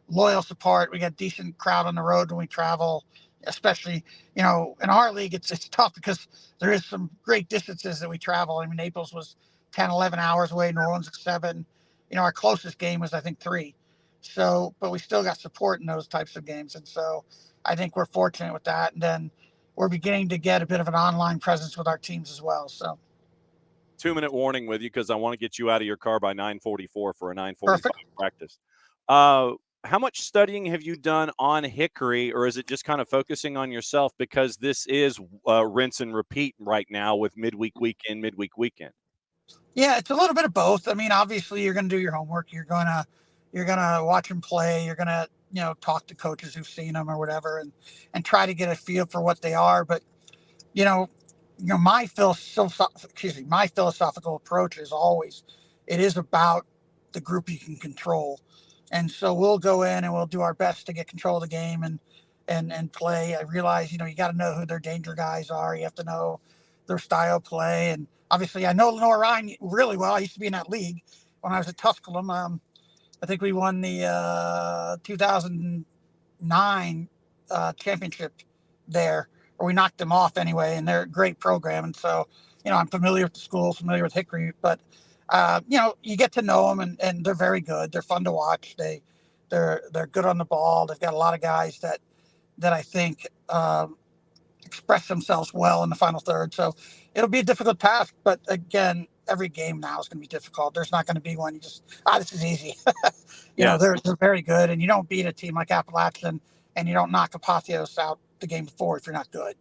loyal support. We got decent crowd on the road when we travel, especially in our league. It's tough because there is some great distances that we travel. I mean, Naples was 10, 11 hours away. New Orleans is 7. Our closest game was I think 3. So, but we still got support in those types of games, and so I think we're fortunate with that. And then we're beginning to get a bit of an online presence with our teams as well. So 2-minute warning with you because I want to get you out of your car by 9:44 for a 9:45 perfect. practice. How much studying have you done on Hickory, or is it just kind of focusing on yourself because this is rinse and repeat right now with midweek weekend? Yeah, it's a little bit of both. I mean, obviously you're going to do your homework. You're going to watch them play. You're going to, talk to coaches who've seen them or whatever, and try to get a feel for what they are. But, my philosophical approach is always, it is about the group you can control. And so we'll go in and we'll do our best to get control of the game and play. I realize, you got to know who their danger guys are. You have to know their style of play. And obviously I know Lenore Ryan really well. I used to be in that league when I was at Tusculum. I think we won the 2009 championship there, or we knocked them off anyway, and they're a great program. And so, I'm familiar with the school, familiar with Hickory, but, you get to know them, and they're very good. They're fun to watch. They're good on the ball. They've got a lot of guys that I think express themselves well in the final third. So it'll be a difficult task, but again, every game now is going to be difficult. There's not going to be one you just, this is easy. They're very good, and you don't beat a team like Appalachian, and you don't knock Apotheos out the game before if you're not good.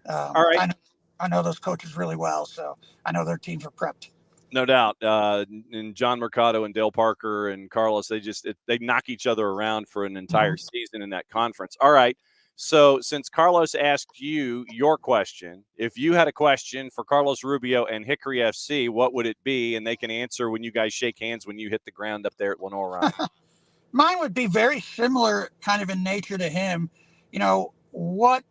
All right. I know those coaches really well, so I know their teams are prepped. No doubt. And John Mercado and Dale Parker and Carlos, they knock each other around for an entire season in that conference. All right. So since Carlos asked you your question, if you had a question for Carlos Rubio and Hickory FC, what would it be? And they can answer when you guys shake hands when you hit the ground up there at Lenore Ryan. Mine would be very similar kind of in nature to him. What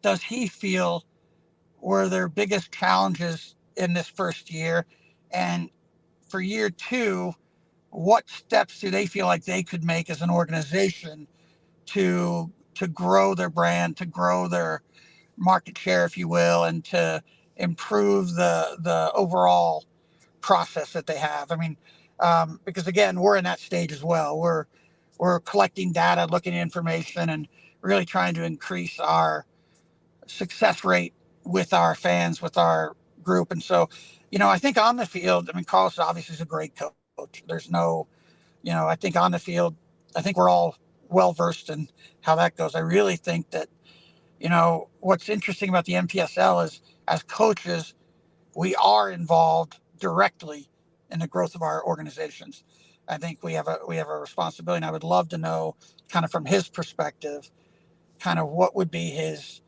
does he feel were their biggest challenges in this first year? And for year 2, what steps do they feel like they could make as an organization to grow their brand, to grow their market share, if you will, and to improve the overall process that they have? I mean, because again, we're in that stage as well. We're collecting data, looking at information, and really trying to increase our success rate with our fans, with our group. And so, I think on the field, I mean, Carlos obviously is a great coach. There's no, I think on the field, I think we're all well versed in how that goes. I really think that, what's interesting about the NPSL is as coaches, we are involved directly in the growth of our organizations. I think we have a responsibility, and I would love to know kind of from his perspective, kind of what would be his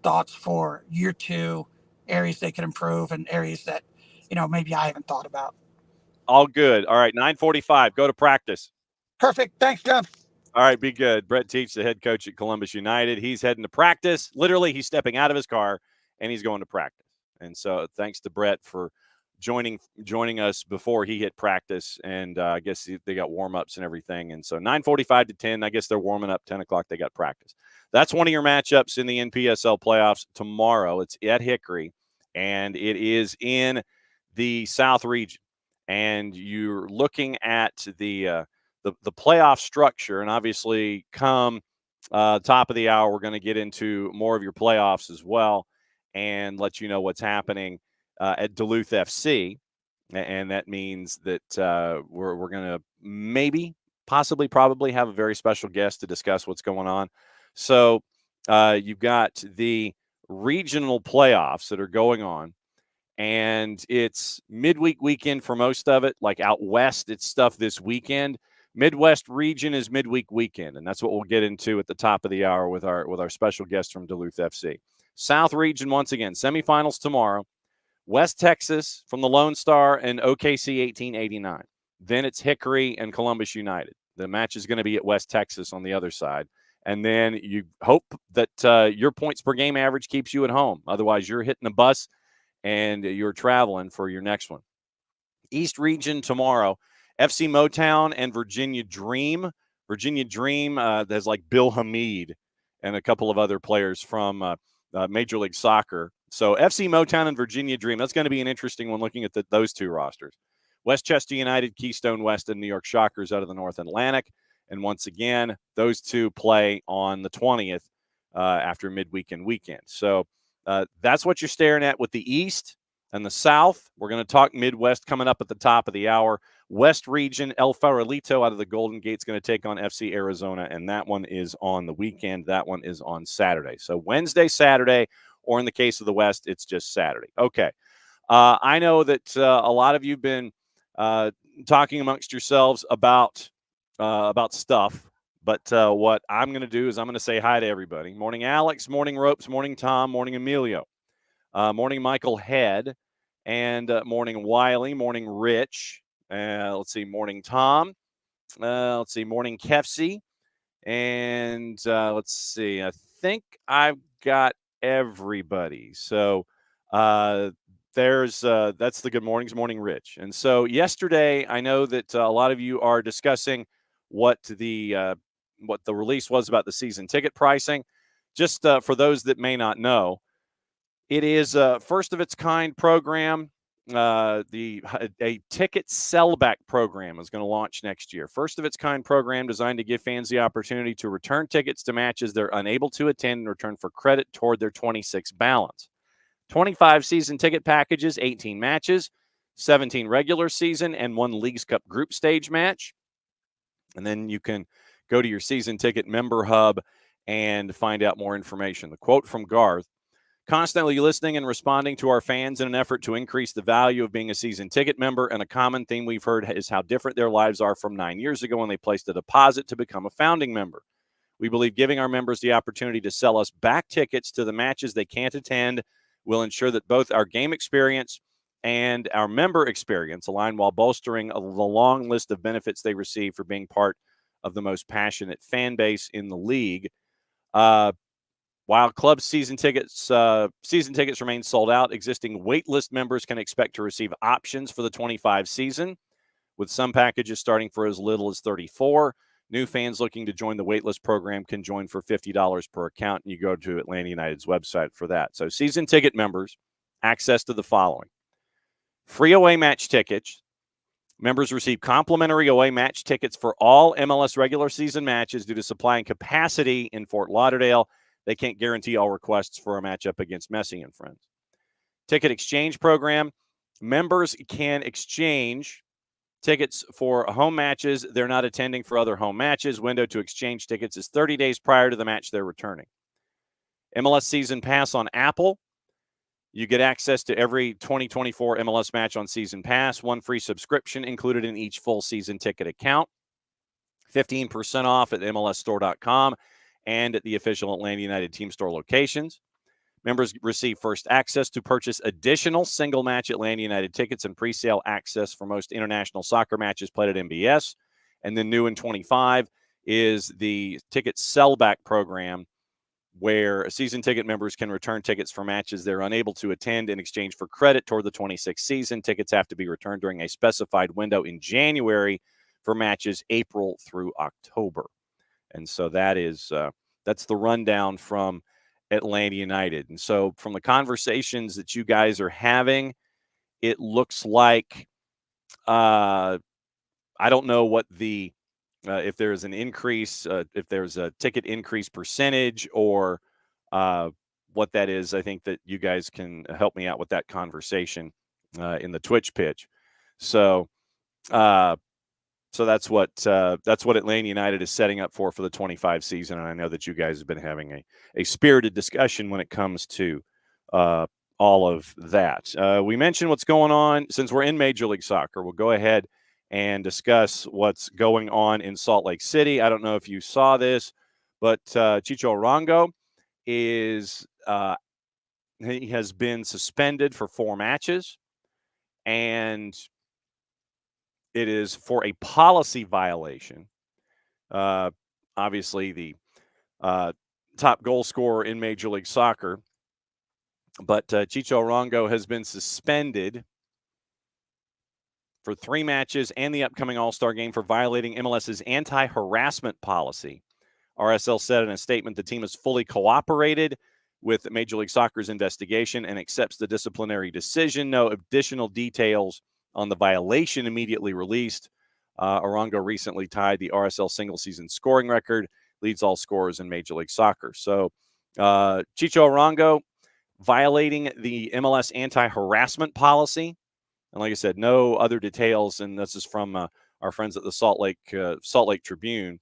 thoughts for year 2, areas they could improve and areas that, maybe I haven't thought about. All good. All right, 9:45. Go to practice. Perfect. Thanks, John. All right, be good. Brett Teach, the head coach at Columbus United. He's heading to practice. Literally, he's stepping out of his car, and he's going to practice. And so thanks to Brett for joining us before he hit practice, and I guess they got warm-ups and everything. And so 9:45 to 10, I guess they're warming up. 10 o'clock, they got practice. That's one of your matchups in the NPSL playoffs tomorrow. It's at Hickory, and it is in the South region. And you're looking at the playoff structure, and obviously come top of the hour, we're going to get into more of your playoffs as well and let you know what's happening at Duluth FC, and that means that we're going to maybe, possibly, probably have a very special guest to discuss what's going on. So you've got the regional playoffs that are going on, and it's midweek weekend for most of it. Like out west, it's stuff this weekend. Midwest region is midweek weekend, and that's what we'll get into at the top of the hour with our special guest from Duluth FC. South region, once again, semifinals tomorrow. West Texas from the Lone Star and OKC 1889. Then it's Hickory and Columbus United. The match is going to be at West Texas on the other side. And then you hope that your points per game average keeps you at home. Otherwise, you're hitting a bus and you're traveling for your next one. East region tomorrow, FC Motown and Virginia Dream. Virginia Dream has like Bill Hamid and a couple of other players from Major League Soccer. So FC Motown and Virginia Dream, that's going to be an interesting one looking at those two rosters. Westchester United, Keystone West, and New York Shockers out of the North Atlantic. And once again, those two play on the 20th after midweek and weekend. So that's what you're staring at with the East and the South. We're going to talk Midwest coming up at the top of the hour. West region, El Farolito out of the Golden Gate is going to take on FC Arizona, and that one is on the weekend. That one is on Saturday. So Wednesday, Saturday, or in the case of the West, it's just Saturday. Okay. I know that a lot of you have been talking amongst yourselves about stuff, but what I'm going to do is I'm going to say hi to everybody. Morning, Alex. Morning, Ropes. Morning, Tom. Morning, Emilio. Morning, Michael Head. And morning, Wiley. Morning, Rich. Let's see. Morning, Tom. Let's see. Morning, Kefsey. And let's see. I think I've got everybody. So that's the good mornings. Morning, Rich. And so yesterday, I know that a lot of you are discussing what the release was about the season ticket pricing. Just for those that may not know, it is a first of its kind program. A ticket sellback program is going to launch next year. First of its kind program designed to give fans the opportunity to return tickets to matches they're unable to attend in return for credit toward their 26 balance. 25 season ticket packages, 18 matches, 17 regular season, and 1 Leagues Cup group stage match. And then you can go to your season ticket member hub and find out more information. The quote from Garth: constantly listening and responding to our fans in an effort to increase the value of being a season ticket member, and a common theme we've heard is how different their lives are from 9 years ago when they placed a deposit to become a founding member. We believe giving our members the opportunity to sell us back tickets to the matches they can't attend will ensure that both our game experience and our member experience align while bolstering the long list of benefits they receive for being part of the most passionate fan base in the league. While club season tickets remain sold out, existing waitlist members can expect to receive options for the 25 season, with some packages starting for as little as $34. New fans looking to join the waitlist program can join for $50 per account, and you go to Atlanta United's website for that. So season ticket members, access to the following: free away match tickets. Members receive complimentary away match tickets for all MLS regular season matches due to supply and capacity in Fort Lauderdale. They can't guarantee all requests for a matchup against Messi and friends. Ticket exchange program. Members can exchange tickets for home matches they're not attending for other home matches. Window to exchange tickets is 30 days prior to the match they're returning. MLS Season Pass on Apple. You get access to every 2024 MLS match on Season Pass. 1 free subscription included in each full season ticket account. 15% off at MLSstore.com and at the official Atlanta United team store locations. Members receive first access to purchase additional single-match Atlanta United tickets and pre-sale access for most international soccer matches played at MBS. And then new in 25 is the ticket sellback program where season ticket members can return tickets for matches they're unable to attend in exchange for credit toward the 26th season. Tickets have to be returned during a specified window in January for matches April through October. And so that's the rundown from Atlanta United. And so from the conversations that you guys are having, it looks like I don't know what the if there's an increase, if there's a ticket increase percentage or what that is. I think that you guys can help me out with that conversation in the Twitch pitch. So that's what Atlanta United is setting up for the 25 season. And I know that you guys have been having a spirited discussion when it comes to all of that. We mentioned what's going on since we're in Major League Soccer. We'll go ahead and discuss what's going on in Salt Lake City. I don't know if you saw this, but Chicho Arango he has been suspended for 4 matches, and it is for a policy violation. Obviously, the top goal scorer in Major League Soccer, but Chicho Arango has been suspended for 3 matches and the upcoming All-Star game for violating MLS's anti-harassment policy. RSL said in a statement the team has fully cooperated with Major League Soccer's investigation and accepts the disciplinary decision. No additional details on the violation immediately released. Arango recently tied the RSL single-season scoring record, leads all scorers in Major League Soccer. So Chicho Arango violating the MLS anti-harassment policy. And like I said, no other details, and this is from our friends at the Salt Lake Tribune.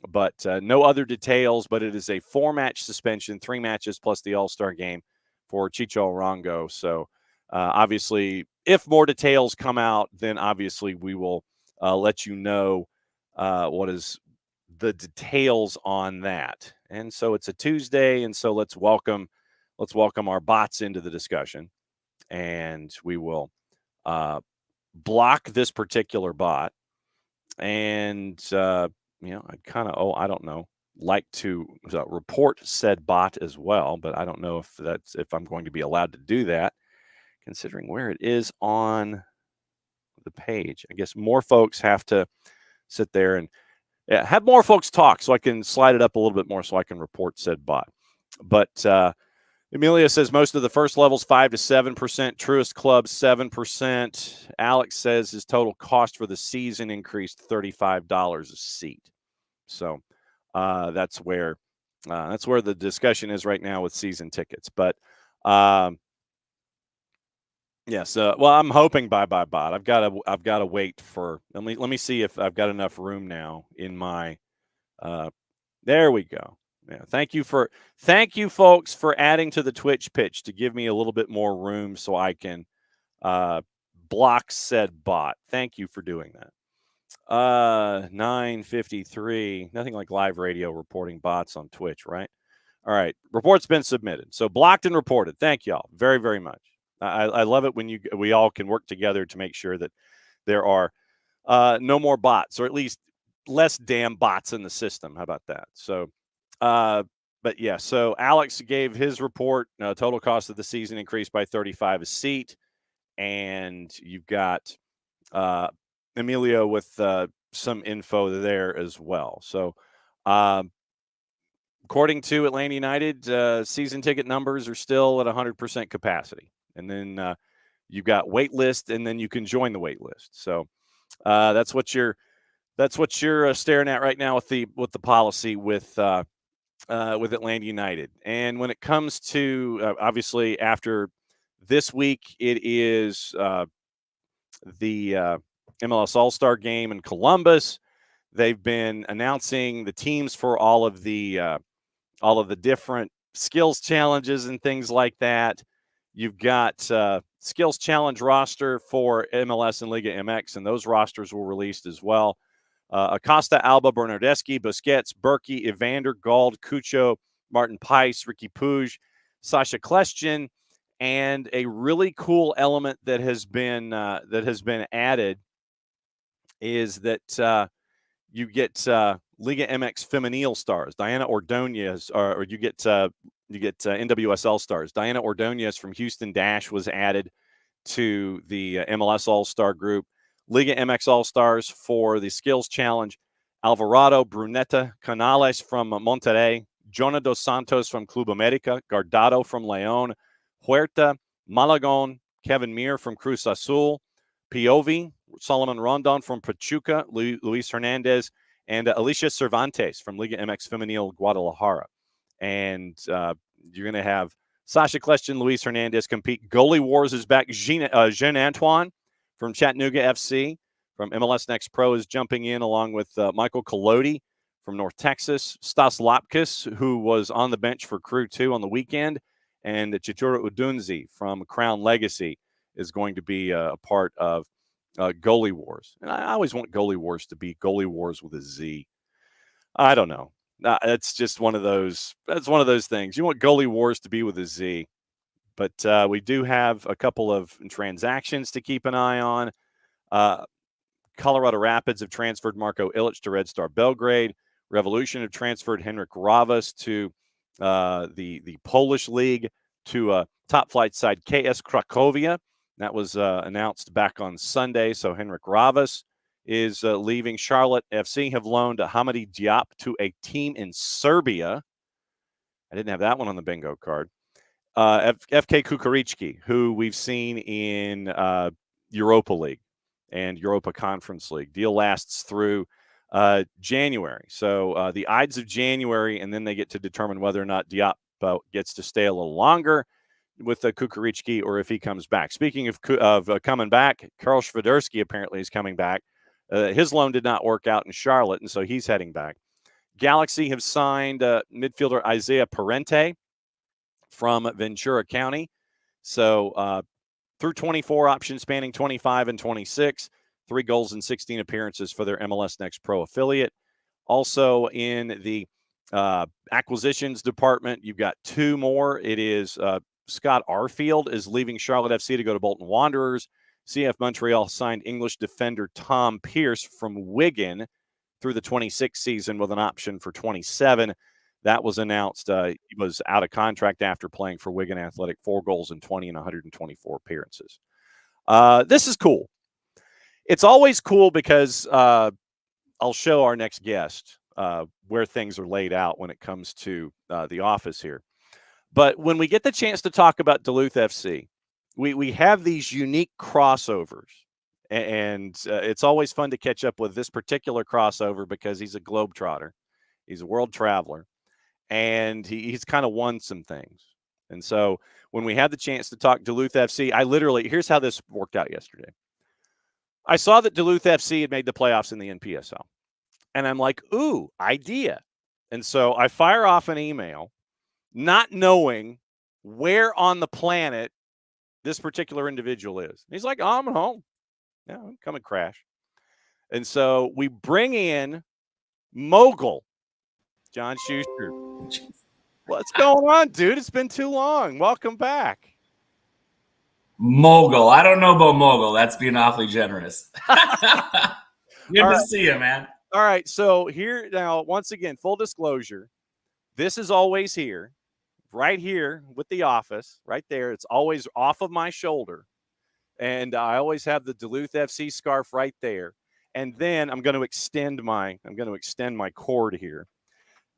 But no other details, but it is a 4-match suspension, 3 matches plus the All-Star game for Chicho Arango. So obviously, if more details come out, then obviously we will let you know what is the details on that. And so it's a Tuesday, and so let's welcome our bots into the discussion, and we will block this particular bot. And I'd kind of I don't know, like to report said bot as well, but I don't know if I'm going to be allowed to do that, considering where it is on the page. I guess more folks have to sit there and have more folks talk so I can slide it up a little bit more so I can report said bot. But Emilia says most of the first levels 5 to 7%, Truist Club 7%. Alex says his total cost for the season increased $35 a seat. So that's where the discussion is right now with season tickets. But yes, well, I'm hoping bye bot. I've got to wait for. Let me see if I've got enough room now in my. There we go. Yeah, thank you, folks, for adding to the Twitch pitch to give me a little bit more room so I can block said bot. Thank you for doing that. 9:53. Nothing like live radio reporting bots on Twitch, right? All right, report's been submitted, so blocked and reported. Thank y'all very, very much. I love it when we all can work together to make sure that there are no more bots, or at least less damn bots in the system. How about that? So. But yeah, so Alex gave his report. Total cost of the season increased by $35 a seat, and you've got Emilio with some info there as well. So, according to Atlanta United, season ticket numbers are still at 100% capacity, and then you've got wait list, and then you can join the wait list. So that's what you're staring at right now with the policy with Atlanta United. And when it comes to obviously after this week, it is the MLS All-Star game in Columbus. They've been announcing the teams for all of the different skills challenges and things like that. You've got skills challenge roster for MLS and Liga MX, and those rosters were released as well. Acosta, Alba, Bernardeschi, Busquets, Berkey, Evander, Gald, Cucho, Martin Peiss, Ricky Puig, Sasha Kljestan, and a really cool element that has been added is that you get Liga MX Femenil stars. Diana Ordonez, or you get NWSL stars. Diana Ordonez from Houston Dash was added to the MLS All-Star group. Liga MX All-Stars for the Skills Challenge. Alvarado Bruneta Canales from Monterrey. Jonah Dos Santos from Club America. Guardado from León. Huerta, Malagon, Kevin Mir from Cruz Azul. Piovi, Solomon Rondon from Pachuca. Luis Hernandez, and Alicia Cervantes from Liga MX Femenil Guadalajara. And you're going to have Sasha Kleshtin, Luis Hernandez compete. Goalie Wars is back. Jean Antoine from Chattanooga FC from MLS Next Pro is jumping in, along with Michael Collodi from North Texas. Stas Lapkus, who was on the bench for Crew 2 on the weekend. And Chitura Udunzi from Crown Legacy is going to be a part of Goalie Wars. And I always want Goalie Wars to be Goalie Wars with a Z. I don't know. It's just one of those. That's one of those things. You want Goalie Wars to be with a Z. But we do have a couple of transactions to keep an eye on. Colorado Rapids have transferred Marco Ilic to Red Star Belgrade. Revolution have transferred Henrik Ravas to the Polish League to top flight side KS Cracovia. That was announced back on Sunday. So Henrik Ravas is leaving. Charlotte FC have loaned Hamadi Diop to a team in Serbia. I didn't have that one on the bingo card. FK Kukaricki, who we've seen in Europa League and Europa Conference League. Deal lasts through January. So the Ides of January, and then they get to determine whether or not Diop gets to stay a little longer with Kukaricki or if he comes back. Speaking of coming back, Karl Swiderski apparently is coming back. His loan did not work out in Charlotte, and so he's heading back. Galaxy have signed midfielder Isaiah Parente from Ventura County. So through 24 options spanning 25 and 26, 3 goals and 16 appearances for their MLS Next Pro affiliate. Also in the acquisitions department, you've got 2 more. It is Scott Arfield is leaving Charlotte FC to go to Bolton Wanderers. CF Montreal signed English defender Tom Pierce from Wigan through the 26 season with an option for 27. That was announced. He was out of contract after playing for Wigan Athletic, 4 goals and 20 and 124 appearances. This is cool. It's always cool because I'll show our next guest where things are laid out when it comes to the office here. But when we get the chance to talk about Duluth FC, we have these unique crossovers. And it's always fun to catch up with this particular crossover because he's a globetrotter. He's a world traveler. And he's kind of won some things. And so when we had the chance to talk Duluth FC, here's how this worked out yesterday. I saw that Duluth FC had made the playoffs in the NPSL. And I'm like, ooh, idea. And so I fire off an email, not knowing where on the planet this particular individual is. And he's like, oh, I'm home. Yeah, come and crash. And so we bring in Mogul, John Schuster. What's going on, dude? It's been too long. Welcome back. Mogul. I don't know about Mogul. That's being awfully generous. Good to see you, man. All right. So here now, once again, full disclosure, this is always here, right here with the office, right there. It's always off of my shoulder. And I always have the Duluth FC scarf right there. And then I'm going to extend my cord here.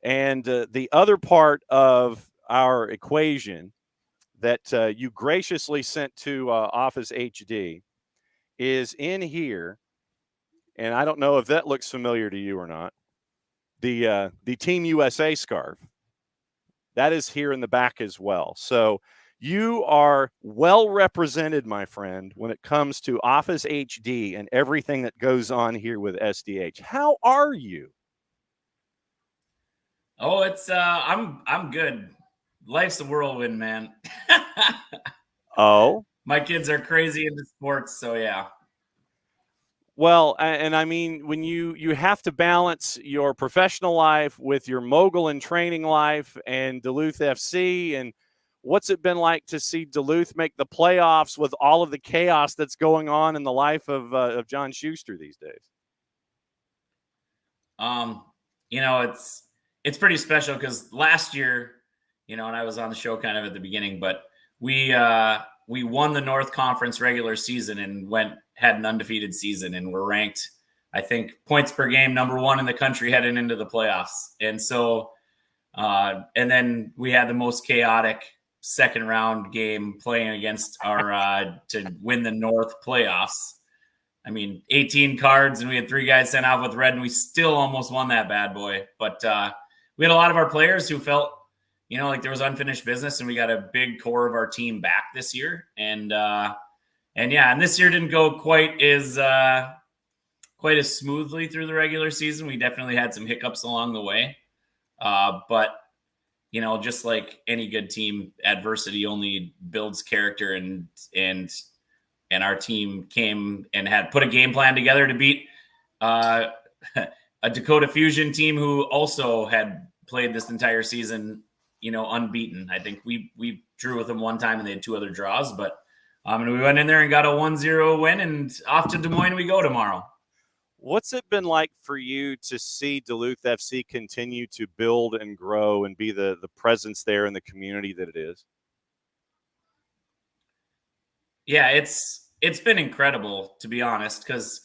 And the other part of our equation that you graciously sent to Office HD is in here. And I don't know if that looks familiar to you or not. The Team USA scarf. That is here in the back as well. So you are well represented, my friend, when it comes to Office HD and everything that goes on here with SDH. How are you? Oh, it's I'm good. Life's a whirlwind, man. Oh, my kids are crazy into sports, so yeah. Well, and I mean, when you have to balance your professional life with your mogul and training life and Duluth FC, and what's it been like to see Duluth make the playoffs with all of the chaos that's going on in the life of John Schuster these days? it's pretty special because last year, and I was on the show kind of at the beginning, but we won the North Conference regular season and had an undefeated season, and we're ranked, I think, points per game #1 in the country heading into the playoffs. And so, and then we had the most chaotic second round game playing against our to win the North playoffs. I mean, 18 cards, and we had 3 guys sent off with red, and we still almost won that bad boy. But we had a lot of our players who felt, like there was unfinished business, and we got a big core of our team back this year. And this year didn't go quite as smoothly through the regular season. We definitely had some hiccups along the way. But just like any good team, adversity only builds character, and our team came and had put a game plan together to beat a Dakota Fusion team who also had played this entire season, unbeaten. I think we drew with them one time and they had 2 other draws, but and we went in there and got a 1-0 win, and off to Des Moines we go tomorrow. What's it been like for you to see Duluth FC continue to build and grow and be the presence there in the community that it is? Yeah, it's been incredible, to be honest, because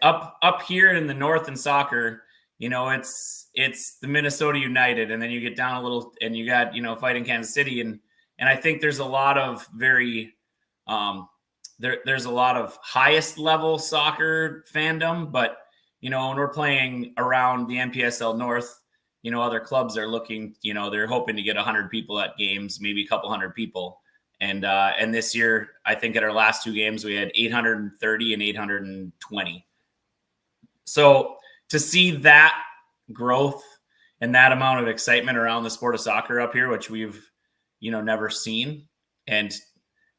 up here in the North in soccer, it's the Minnesota United, and then you get down a little, and you got Fighting Kansas City, and I think there's a lot of very there's a lot of highest level soccer fandom, but when we're playing around the NPSL North, other clubs are looking, they're hoping to get 100 people at games, maybe a couple hundred people. And this year, I think at our last 2 games, we had 830 and 820. So to see that growth and that amount of excitement around the sport of soccer up here, which we've, never seen, and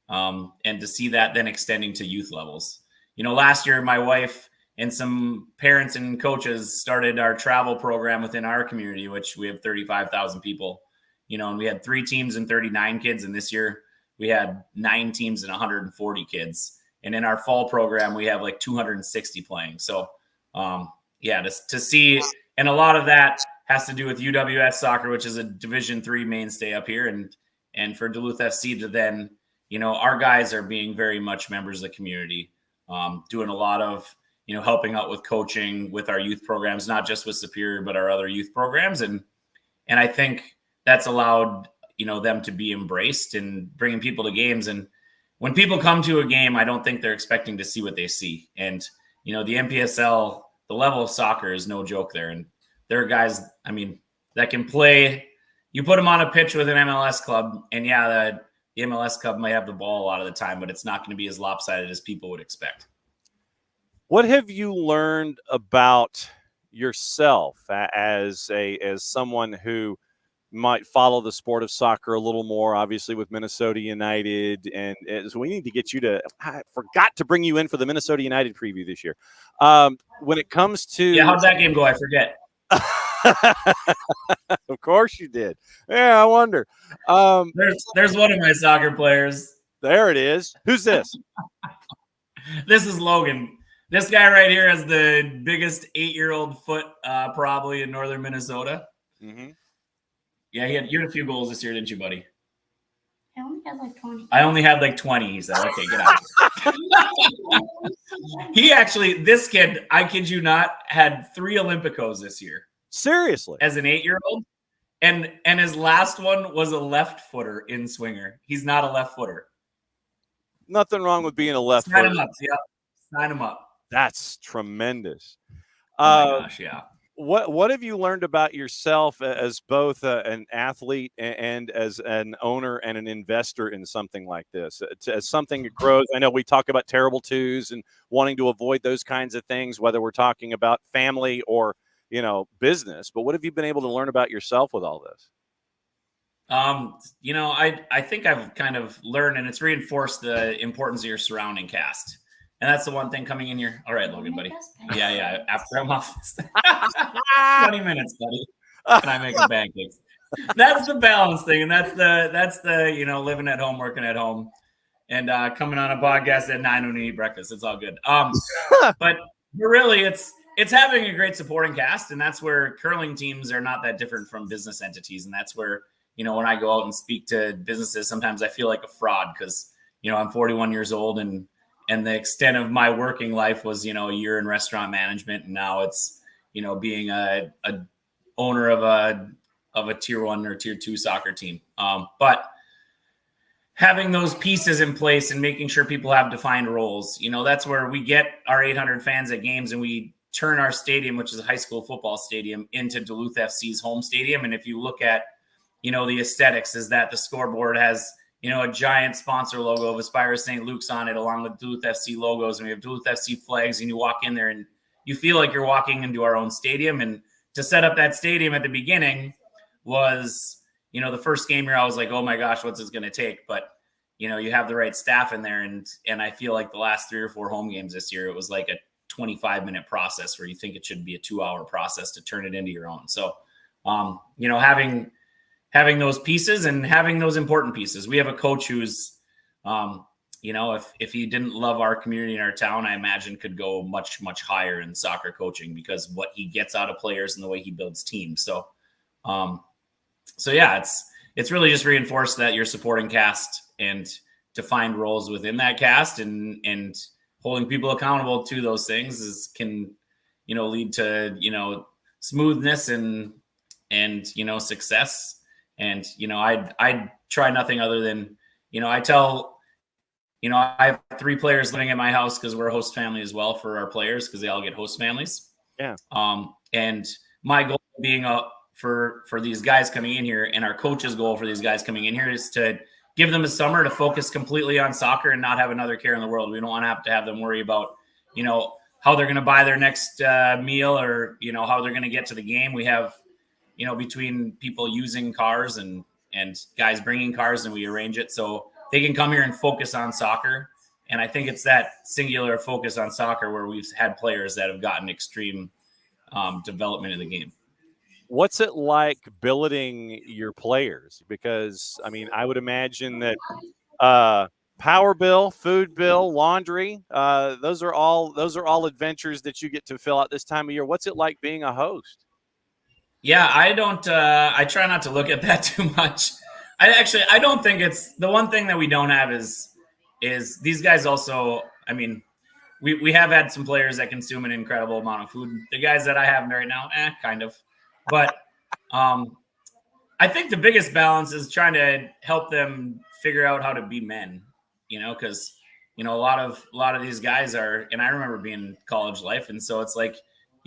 to see that then extending to youth levels. Last year, my wife and some parents and coaches started our travel program within our community, which we have 35,000 people, and we had 3 teams and 39 kids. And this year, we had 9 teams and 140 kids. And in our fall program, we have like 260 playing. So, to see, and a lot of that has to do with UWS soccer, which is a Division III mainstay up here. And for Duluth FC to then, our guys are being very much members of the community, doing a lot of, helping out with coaching with our youth programs, not just with Superior, but our other youth programs. And I think that's allowed them to be embraced and bringing people to games. And when people come to a game, I don't think they're expecting to see what they see. And, the NPSL, the level of soccer is no joke there. And there are guys, that can play. You put them on a pitch with an MLS club, and the MLS club might have the ball a lot of the time, but it's not going to be as lopsided as people would expect. What have you learned about yourself as someone who might follow the sport of soccer a little more, obviously with Minnesota United, and so we need to get you to. I forgot to bring you in for the Minnesota United preview this year. When it comes to how'd that game go? I forget. Of course you did. Yeah, I wonder. There's one of my soccer players. There it is. Who's this? This is Logan. This guy right here has the biggest 8-year-old foot probably in northern Minnesota. Mm-hmm. Yeah, you had a few goals this year, didn't you, buddy? I only had like 20. I only had like 20. He said, okay, get out of here. He actually, this kid, I kid you not, had 3 Olympicos this year. Seriously? As an 8-year-old. And his last one was a left footer in swinger. He's not a left footer. Nothing wrong with being a left Sign footer. him up. Yeah. Sign him up. That's tremendous. Oh my gosh, yeah. What have you learned about yourself as both an athlete and as an owner and an investor in something like this? As something that grows, I know we talk about terrible twos and wanting to avoid those kinds of things, whether we're talking about family or business. But what have you been able to learn about yourself with all this? I think I've kind of learned, and it's reinforced the importance of your surrounding cast. And that's the one thing coming in here. All right, Logan, buddy. Yeah. After I'm off 20 minutes, buddy. And I make pancakes. That's the balance thing. And that's the living at home, working at home, and coming on a podcast at 9 when you eat breakfast. It's all good. But really it's having a great supporting cast, and that's where curling teams are not that different from business entities. And that's where, when I go out and speak to businesses, sometimes I feel like a fraud because, I'm 41 years old and the extent of my working life was, a year in restaurant management. And now it's, being a owner of a tier 1 or tier 2 soccer team. But having those pieces in place and making sure people have defined roles, that's where we get our 800 fans at games and we turn our stadium, which is a high school football stadium, into Duluth FC's home stadium. And if you look at, the aesthetics is that the scoreboard has, a giant sponsor logo of Aspire St. Luke's on it, along with Duluth FC logos. And we have Duluth FC flags, and you walk in there and you feel like you're walking into our own stadium. And to set up that stadium at the beginning was, the first game here, I was like, oh my gosh, what's this going to take? But, you have the right staff in there. And I feel like the last 3 or 4 home games this year, it was like a 25-minute process where you think it should be a 2-hour process to turn it into your own. So, having those pieces and having those important pieces. We have a coach who's, if he didn't love our community and our town, I imagine could go much, much higher in soccer coaching because what he gets out of players and the way he builds teams. So yeah, it's really just reinforced that your supporting cast and defined roles within that cast and holding people accountable to those things can lead to, smoothness and success. And, I try nothing other than, I tell, I have 3 players living at my house because we're a host family as well for our players because they all get host families. Yeah. And my goal being for these guys coming in here and our coach's goal for these guys coming in here is to give them a summer to focus completely on soccer and not have another care in the world. We don't want to have them worry about, how they're going to buy their next meal or, how they're going to get to the game. We have, between people using cars and guys bringing cars and we arrange it so they can come here and focus on soccer. And I think it's that singular focus on soccer where we've had players that have gotten extreme development in the game. What's it like billeting your players? Because, I would imagine that power bill, food bill, laundry, those are all adventures that you get to fill out this time of year. What's it like being a host? Yeah, I don't. I try not to look at that too much. I don't think it's the one thing that we don't have is these guys also. We have had some players that consume an incredible amount of food. The guys that I have right now, kind of. But I think the biggest balance is trying to help them figure out how to be men. Because a lot of these guys are, and I remember being in college life, and so it's like.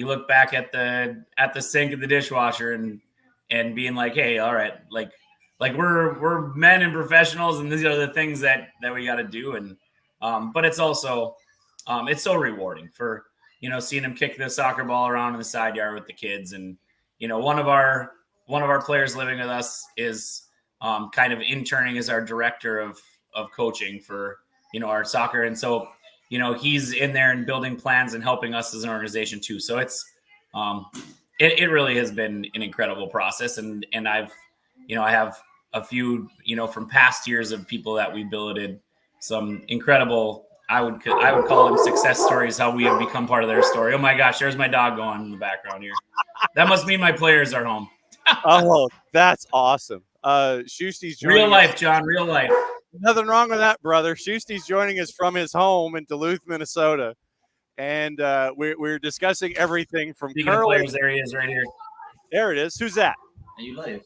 You look back at the sink of the dishwasher and being like, hey, all right, like we're men and professionals, and these are the things that we got to do. And but it's also it's so rewarding for seeing them kick the soccer ball around in the side yard with the kids. And one of our players living with us is kind of interning as our director of coaching for our soccer, and so. He's in there and building plans and helping us as an organization too. So it's, it really has been an incredible process. And I've, I have a few, from past years of people that we billeted some incredible, I would call them success stories, how we have become part of their story. Oh my gosh, there's my dog going in the background here. That must mean my players are home. Oh, that's awesome. Schusty's joining real life, John, real life. Nothing wrong with that, brother. Schusty's joining us from his home in Duluth, Minnesota. And we're discussing everything from curling. Players, there he is right here. There it is. Who's that? Are you live?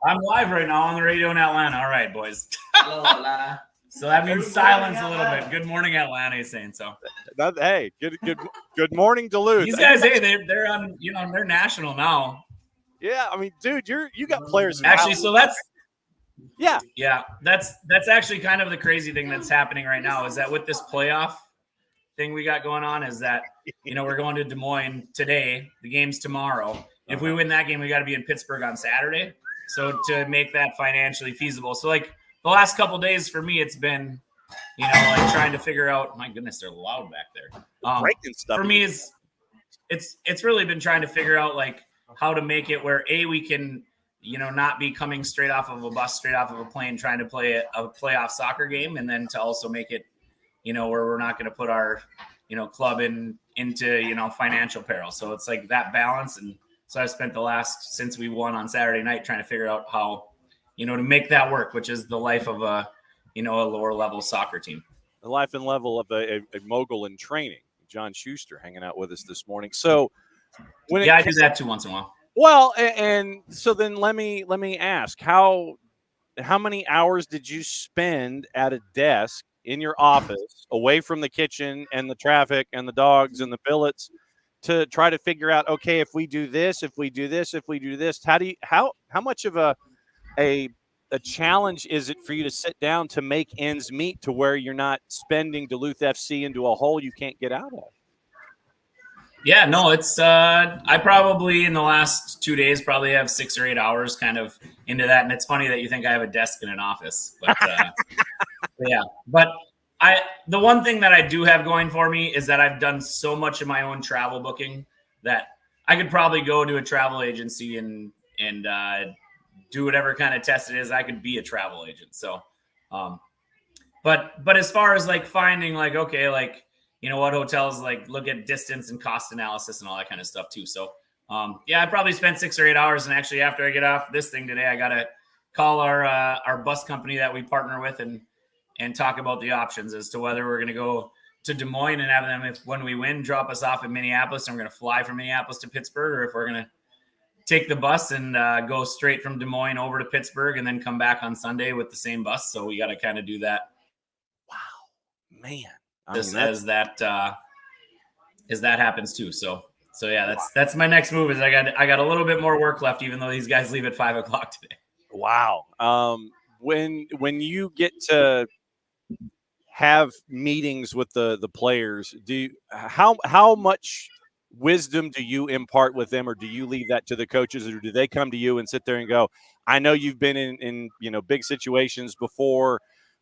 I'm live right now on the radio in Atlanta. All right, boys. Hello, Atlanta. So that means silence a little bit. Good morning, Atlanta, he's saying so. Hey, good morning, Duluth. These guys, hey, they're on, they're national now. Yeah, dude, you got players. Actually, so that's yeah. That's actually kind of the crazy thing that's happening right now is that with this playoff thing we got going on is that we're going to Des Moines today. The game's tomorrow. If we win that game, we got to be in Pittsburgh on Saturday. So to make that financially feasible, so like the last couple of days for me, it's been like trying to figure out. My goodness, they're loud back there. Breaking stuff for me is it's really been trying to figure out like how to make it where we can. Not be coming straight off of a bus, straight off of a plane, trying to play a playoff soccer game, and then to also make it, where we're not going to put our, club in into, you know, financial peril. So it's like that balance. And so I've spent since we won on Saturday night, trying to figure out how, you know, to make that work, which is the life of a lower level soccer team. The life and level of a mogul in training. John Schuster hanging out with us this morning. So I do that too once in a while. Well, and so then let me ask, how many hours did you spend at a desk in your office away from the kitchen and the traffic and the dogs and the billets to try to figure out, okay, if we do this, if we do this, how much of a challenge is it for you to sit down to make ends meet to where you're not spending Duluth FC into a hole you can't get out of? Yeah, no, it's I probably in the last 2 days probably have 6 or 8 hours kind of into that. And it's funny that you think I have a desk in an office, but yeah. But the one thing that I do have going for me is that I've done so much of my own travel booking that I could probably go to a travel agency and do whatever kind of test it is. I could be a travel agent. So, but as far as like finding like, okay, like, you know what, hotels, like look at distance and cost analysis and all that kind of stuff too. So, I probably spent 6 or 8 hours. And actually after I get off this thing today, I got to call our bus company that we partner with and talk about the options as to whether we're going to go to Des Moines and have them, when we win, drop us off in Minneapolis and we're going to fly from Minneapolis to Pittsburgh, or if we're going to take the bus and go straight from Des Moines over to Pittsburgh and then come back on Sunday with the same bus. So we got to kind of do that. Wow, man. As that happens too. So yeah, that's my next move. Is I got a little bit more work left, even though these guys leave at 5 o'clock today. Wow. When you get to have meetings with the players, how much wisdom do you impart with them, or do you leave that to the coaches, or do they come to you and sit there and go, I know you've been in big situations before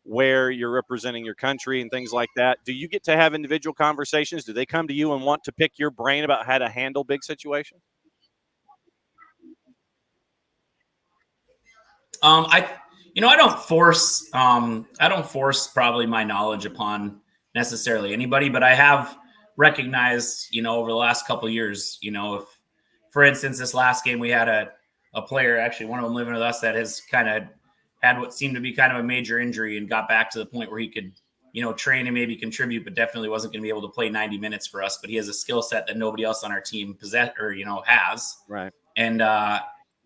where you're representing your country and things like that. Do you get to have individual conversations? Do they come to you and want to pick your brain about how to handle big situations? I don't force probably my knowledge upon necessarily anybody, but I have recognized, over the last couple of years, if, for instance, this last game, we had a player, actually one of them living with us, that has kind of had what seemed to be kind of a major injury and got back to the point where he could, train and maybe contribute, but definitely wasn't going to be able to play 90 minutes for us. But he has a skill set that nobody else on our team has. Right. And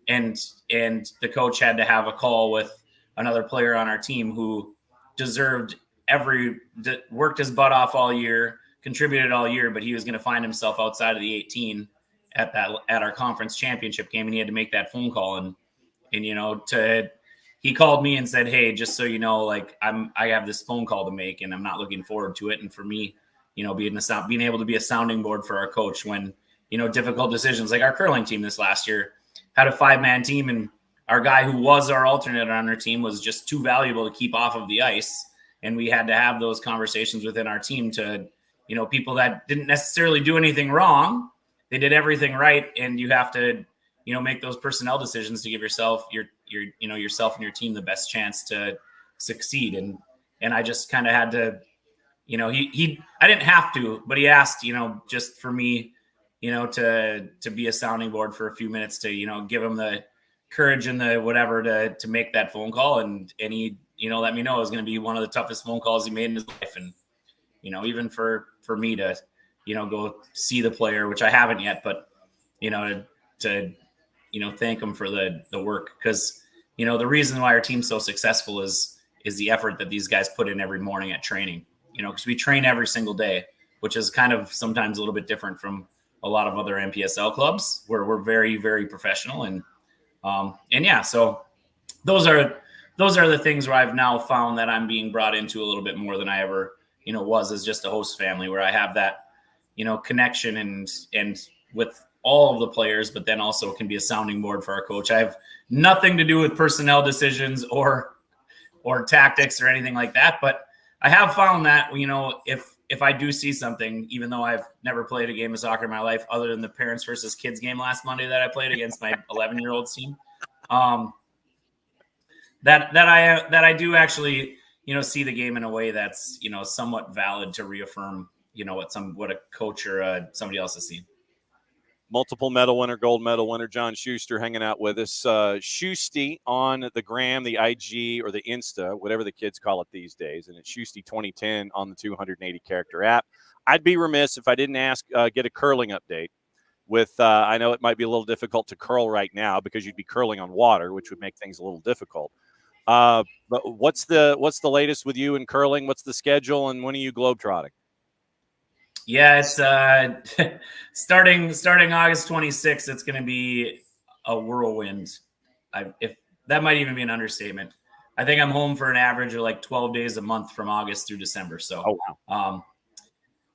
the coach had to have a call with another player on our team who worked his butt off all year, contributed all year, but he was going to find himself outside of the 18 at our conference championship game. And he had to make that phone call. He called me and said, hey, just so you know, like I have this phone call to make and I'm not looking forward to it. And for me, being able to be a sounding board for our coach when, difficult decisions, like our curling team this last year had a 5-man team, and our guy who was our alternate on our team was just too valuable to keep off of the ice. And we had to have those conversations within our team to, people that didn't necessarily do anything wrong. They did everything right. And you have to, make those personnel decisions to give yourself yourself and your team the best chance to succeed. And I just kind of had to, I didn't have to, but he asked, just for me, to be a sounding board for a few minutes to, give him the courage and the whatever to make that phone call. And he, let me know it was going to be one of the toughest phone calls he made in his life. And, even for me to, go see the player, which I haven't yet, but, to thank him for the work. Because, the reason why our team's so successful is the effort that these guys put in every morning at training, because we train every single day, which is kind of sometimes a little bit different from a lot of other NPSL clubs where we're very, very professional. And yeah, so those are the things where I've now found that I'm being brought into a little bit more than I ever, was as just a host family, where I have that, connection and with all of the players, but then also can be a sounding board for our coach. I have nothing to do with personnel decisions or tactics or anything like that. But I have found that, if I do see something, even though I've never played a game of soccer in my life, other than the parents versus kids game last Monday that I played against my 11-year-old team, that I do actually, see the game in a way that's, somewhat valid to reaffirm, what a coach or somebody else has seen. Multiple medal winner, gold medal winner, John Schuster hanging out with us. Schusty on the gram, the IG, or the Insta, whatever the kids call it these days. And it's Schusty 2010 on the 280 character app. I'd be remiss if I didn't get a curling update. I know it might be a little difficult to curl right now because you'd be curling on water, which would make things a little difficult. But what's the latest with you in curling? What's the schedule, and when are you globetrotting? Yeah, it's starting August 26th. It's going to be a whirlwind. If that might even be an understatement. I think I'm home for an average of like 12 days a month from August through December. So, wow.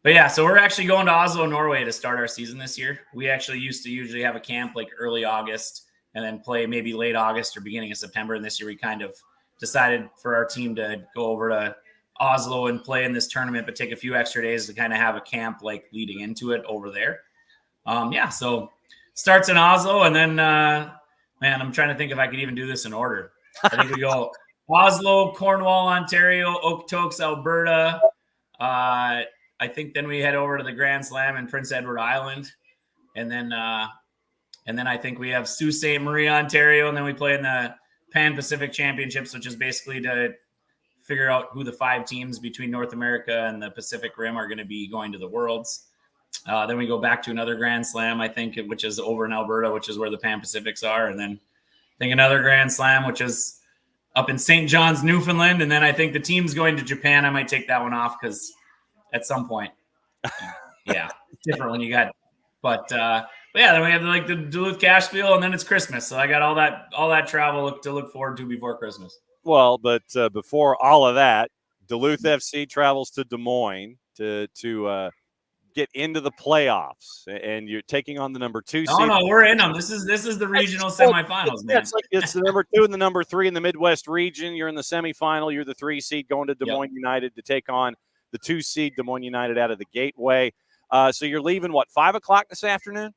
But yeah, so we're actually going to Oslo, Norway to start our season this year. We actually used to usually have a camp like early August and then play maybe late August or beginning of September. And this year we kind of decided for our team to go over to Oslo and play in this tournament, but take a few extra days to kind of have a camp like leading into it over there. So starts in Oslo, and then I'm trying to think if I could even do this in order. I think we go Oslo, Cornwall, Ontario, Okotoks, Alberta. I think then we head over to the Grand Slam in Prince Edward Island, and then I think we have Sault Ste. Marie, Ontario, and then we play in the Pan Pacific Championships, which is basically to figure out who the 5 teams between North America and the Pacific Rim are going to be going to the Worlds. Then we go back to another Grand Slam, I think, which is over in Alberta, which is where the Pan Pacifics are. And then I think another Grand Slam, which is up in St. John's, Newfoundland. And then I think the team's going to Japan. I might take that one off because at some point, it's different when you got – but then we have like the Duluth Cash Spiel, and then it's Christmas. So I got all that travel to look forward to before Christmas. Well, but before all of that, Duluth FC travels to Des Moines to get into the playoffs, and you're taking on the number 2 seed. No, we're in them. This is the regional semifinals, man. It's the number 2 and the number 3 in the Midwest region. You're in the semifinal. You're the 3 seed going to Des Moines United to take on the 2 seed Des Moines United out of the Gateway. So you're leaving 5:00 this afternoon?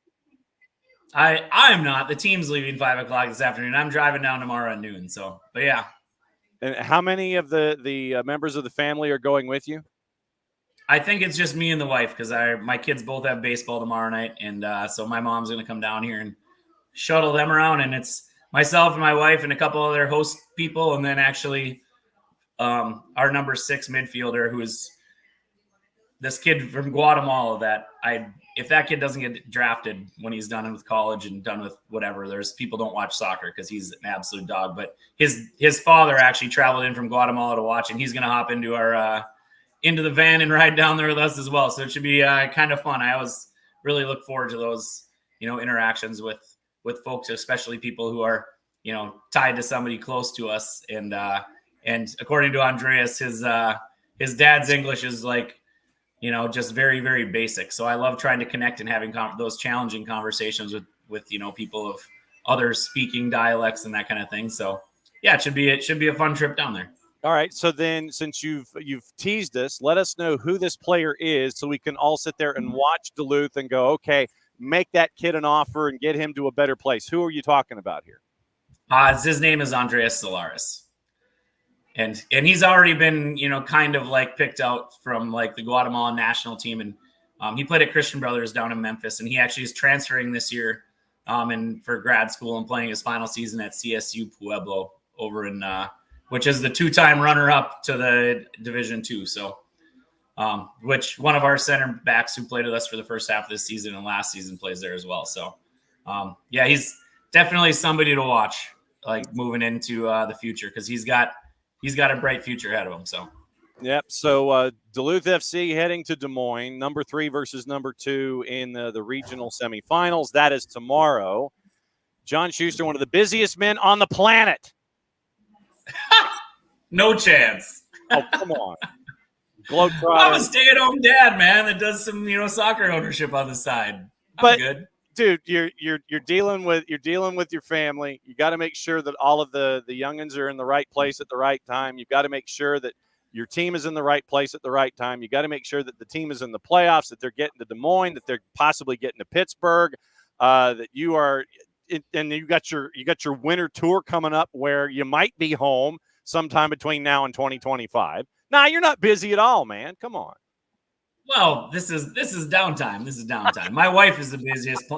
I'm not. The team's leaving 5:00 this afternoon. I'm driving down tomorrow at noon. So, but yeah. And how many of the members of the family are going with you? I think it's just me and the wife because my kids both have baseball tomorrow night, and so my mom's going to come down here and shuttle them around. And it's myself and my wife and a couple other host people, and then actually our number 6 midfielder, who is this kid from Guatemala. If that kid doesn't get drafted when he's done with college and done with whatever, there's people don't watch soccer because he's an absolute dog. But his father actually traveled in from Guatemala to watch, and he's going to hop into our into the van and ride down there with us as well. So it should be kind of fun. I always really look forward to those, interactions with folks, especially people who are, tied to somebody close to us. And according to Andreas, his dad's English is like, just very, very basic. So I love trying to connect and having those challenging conversations with people of other speaking dialects and that kind of thing. So yeah, it should be a fun trip down there. All right. So then, since you've teased us, let us know who this player is so we can all sit there and watch Duluth and go, okay, make that kid an offer and get him to a better place. Who are you talking about here? His name is Andreas Solaris. And he's already been, kind of like picked out from like the Guatemalan national team. And he played at Christian Brothers down in Memphis. And he actually is transferring this year and for grad school and playing his final season at CSU Pueblo over in which is the 2-time runner-up to the Division II. So, which one of our center backs who played with us for the first half of this season and last season plays there as well. So, he's definitely somebody to watch, like moving into the future because he's got a bright future ahead of him. So, yep. So Duluth FC heading to Des Moines, number 3 versus number 2 in the regional semifinals. That is tomorrow. John Schuster, one of the busiest men on the planet. No chance. Oh, come on. Globetrotter. I'm a stay-at-home dad, man, that does some, soccer ownership on the side. I'm good. Dude, you're dealing with your family. You got to make sure that all of the youngins are in the right place at the right time. You've got to make sure that your team is in the right place at the right time. You got to make sure that the team is in the playoffs, that they're getting to Des Moines, that they're possibly getting to Pittsburgh, that you are and you got your winter tour coming up where you might be home sometime between now and 2025. Nah, you're not busy at all, man. Come on. Well, this is downtime. This is downtime. My wife is the busiest.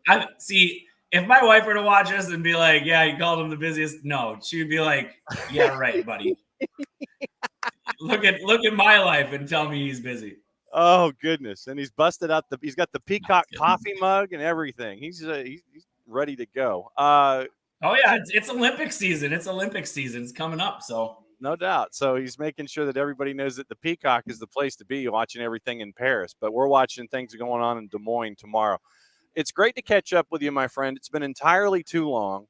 I see. If my wife were to watch us and be like, "Yeah, you called him the busiest," no, she would be like, "Yeah, right, buddy. Look at my life and tell me he's busy." Oh goodness! And he's busted out he's got the peacock coffee mug and everything. He's ready to go. Oh yeah, it's Olympic season. It's Olympic season. It's coming up. So no doubt. So he's making sure that everybody knows that the Peacock is the place to be, watching everything in Paris. But we're watching things going on in Des Moines tomorrow. It's great to catch up with you, my friend. It's been entirely too long.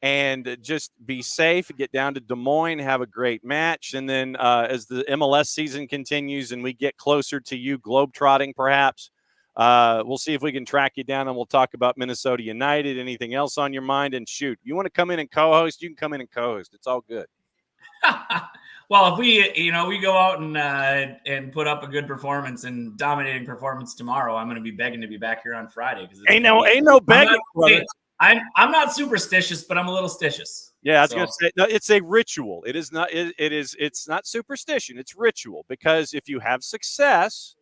And just be safe, get down to Des Moines, have a great match. And then as the MLS season continues and we get closer to you globetrotting perhaps, we'll see if we can track you down and we'll talk about Minnesota United. Anything else on your mind? And shoot, you want to come in and co-host, you can come in and co-host. It's all good. well, if we go out and put up a good performance and dominating performance tomorrow, I'm going to be begging to be back here on Friday because ain't no begging, brother. I'm not superstitious, but I'm a little stitious. Yeah, I was going to say, no, it's a ritual. It is not. It's not superstition. It's ritual, because if you have success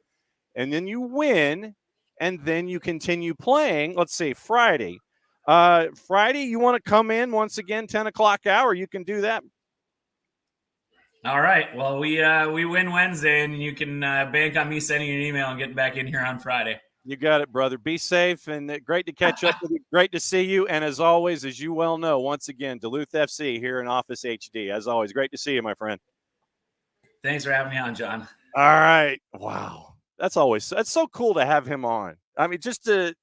and then you win and then you continue playing, let's say Friday, you want to come in once again, 10 o'clock hour, you can do that. All right. Well, we win Wednesday, and you can bank on me sending you an email and getting back in here on Friday. You got it, brother. Be safe, and great to catch up with you. Great to see you. And as always, as you well know, once again, Duluth FC here in Office HD. As always, great to see you, my friend. Thanks for having me on, John. All right. Wow. That's so cool to have him on. I mean, just to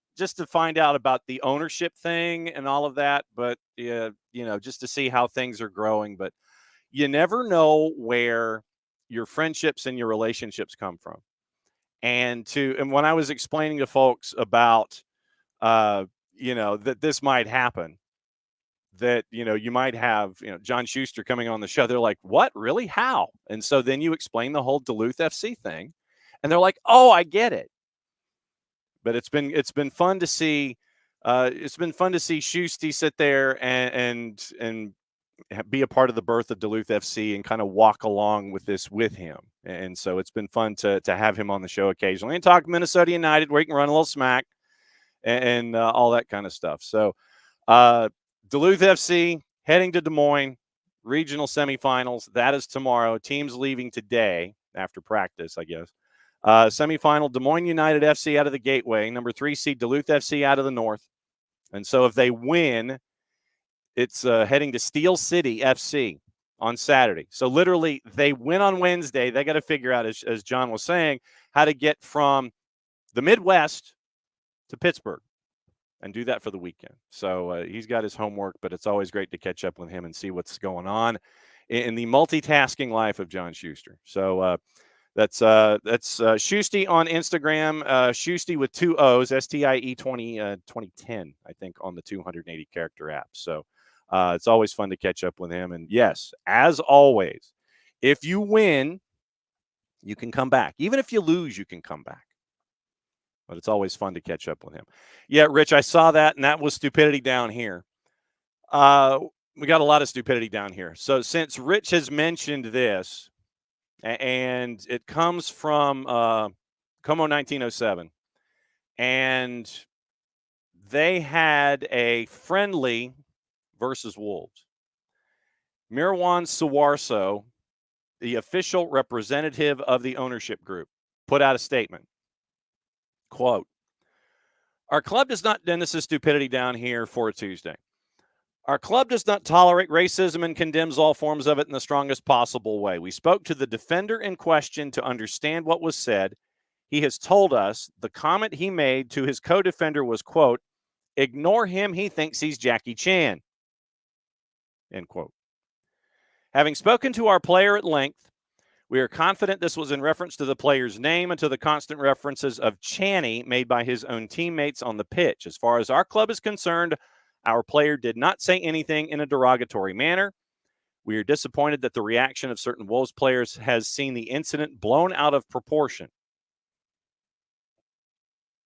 find out about the ownership thing and all of that, but just to see how things are growing. But you never know where your friendships and your relationships come from. And when I was explaining to folks about, that this might happen, that, you might have, John Schuster coming on the show, they're like, what, really? How? And so then you explain the whole Duluth FC thing and they're like, oh, I get it. But it's been fun to see, Schusty sit there and be a part of the birth of Duluth FC and kind of walk along with this with him. And so it's been fun to have him on the show occasionally and talk Minnesota United, where he can run a little smack and all that kind of stuff. So Duluth FC heading to Des Moines, regional semifinals. That is tomorrow. Teams leaving today after practice, I guess. Semifinal, Des Moines United FC out of the Gateway, number 3 seed Duluth FC out of the North. And so if they win, it's heading to Steel City FC on Saturday. So literally they win on Wednesday. They got to figure out, as John was saying, how to get from the Midwest to Pittsburgh and do that for the weekend. So he's got his homework, but it's always great to catch up with him and see what's going on in the multitasking life of John Schuster. So that's Schusty on Instagram, Schusty with 2 O's, STIE 2010, I think, on the 280 character app. So it's always fun to catch up with him. And yes, as always, if you win, you can come back. Even if you lose, you can come back. But it's always fun to catch up with him. Yeah, Rich, I saw that, and that was stupidity down here. We got a lot of stupidity down here. So since Rich has mentioned this, and it comes from Como 1907, and they had a friendly versus Wolves. Mirwan Sawarso, the official representative of the ownership group, put out a statement. Quote, our club does not, and this is stupidity down here for a Tuesday. Our club does not tolerate racism and condemns all forms of it in the strongest possible way. We spoke to the defender in question to understand what was said. He has told us the comment he made to his co-defender was, quote, ignore him, he thinks he's Jackie Chan, end quote. Having spoken to our player at length, we are confident this was in reference to the player's name and to the constant references of Channy made by his own teammates on the pitch. As far as our club is concerned, our player did not say anything in a derogatory manner. We are disappointed that the reaction of certain Wolves players has seen the incident blown out of proportion.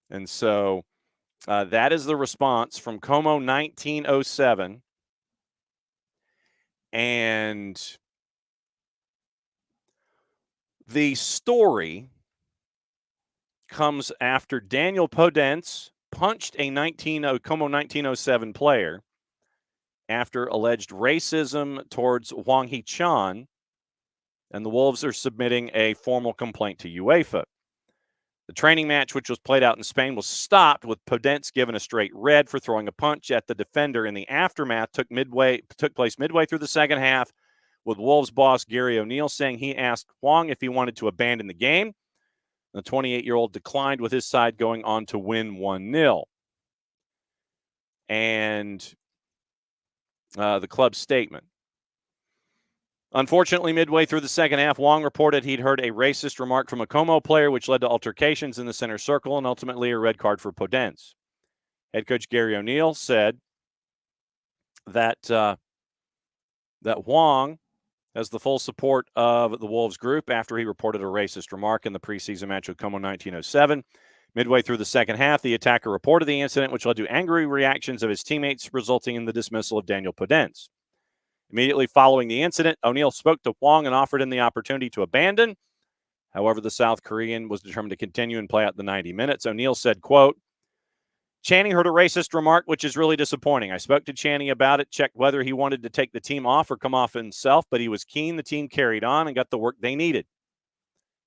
And so that is the response from Como 1907. And the story comes after Daniel Podence punched a Como 1907 player after alleged racism towards Wang Hee-chan, and the Wolves are submitting a formal complaint to UEFA. The training match, which was played out in Spain, was stopped with Podence given a straight red for throwing a punch at the defender. In the aftermath, took place midway through the second half, with Wolves boss Gary O'Neill saying he asked Wang if he wanted to abandon the game. The 28-year-old declined, with his side going on to win 1-0. And the club's statement. Unfortunately, midway through the second half, Wang reported he'd heard a racist remark from a Como player, which led to altercations in the center circle and ultimately a red card for Podence. Head coach Gary O'Neill said that Wang has the full support of the Wolves group after he reported a racist remark in the preseason match with Como 1907. Midway through the second half, the attacker reported the incident, which led to angry reactions of his teammates, resulting in the dismissal of Daniel Podence. Immediately following the incident, O'Neill spoke to Wang and offered him the opportunity to abandon. However, the South Korean was determined to continue and play out the 90 minutes. O'Neill said, quote, Channing heard a racist remark, which is really disappointing. I spoke to Channing about it, checked whether he wanted to take the team off or come off himself, but he was keen. The team carried on and got the work they needed.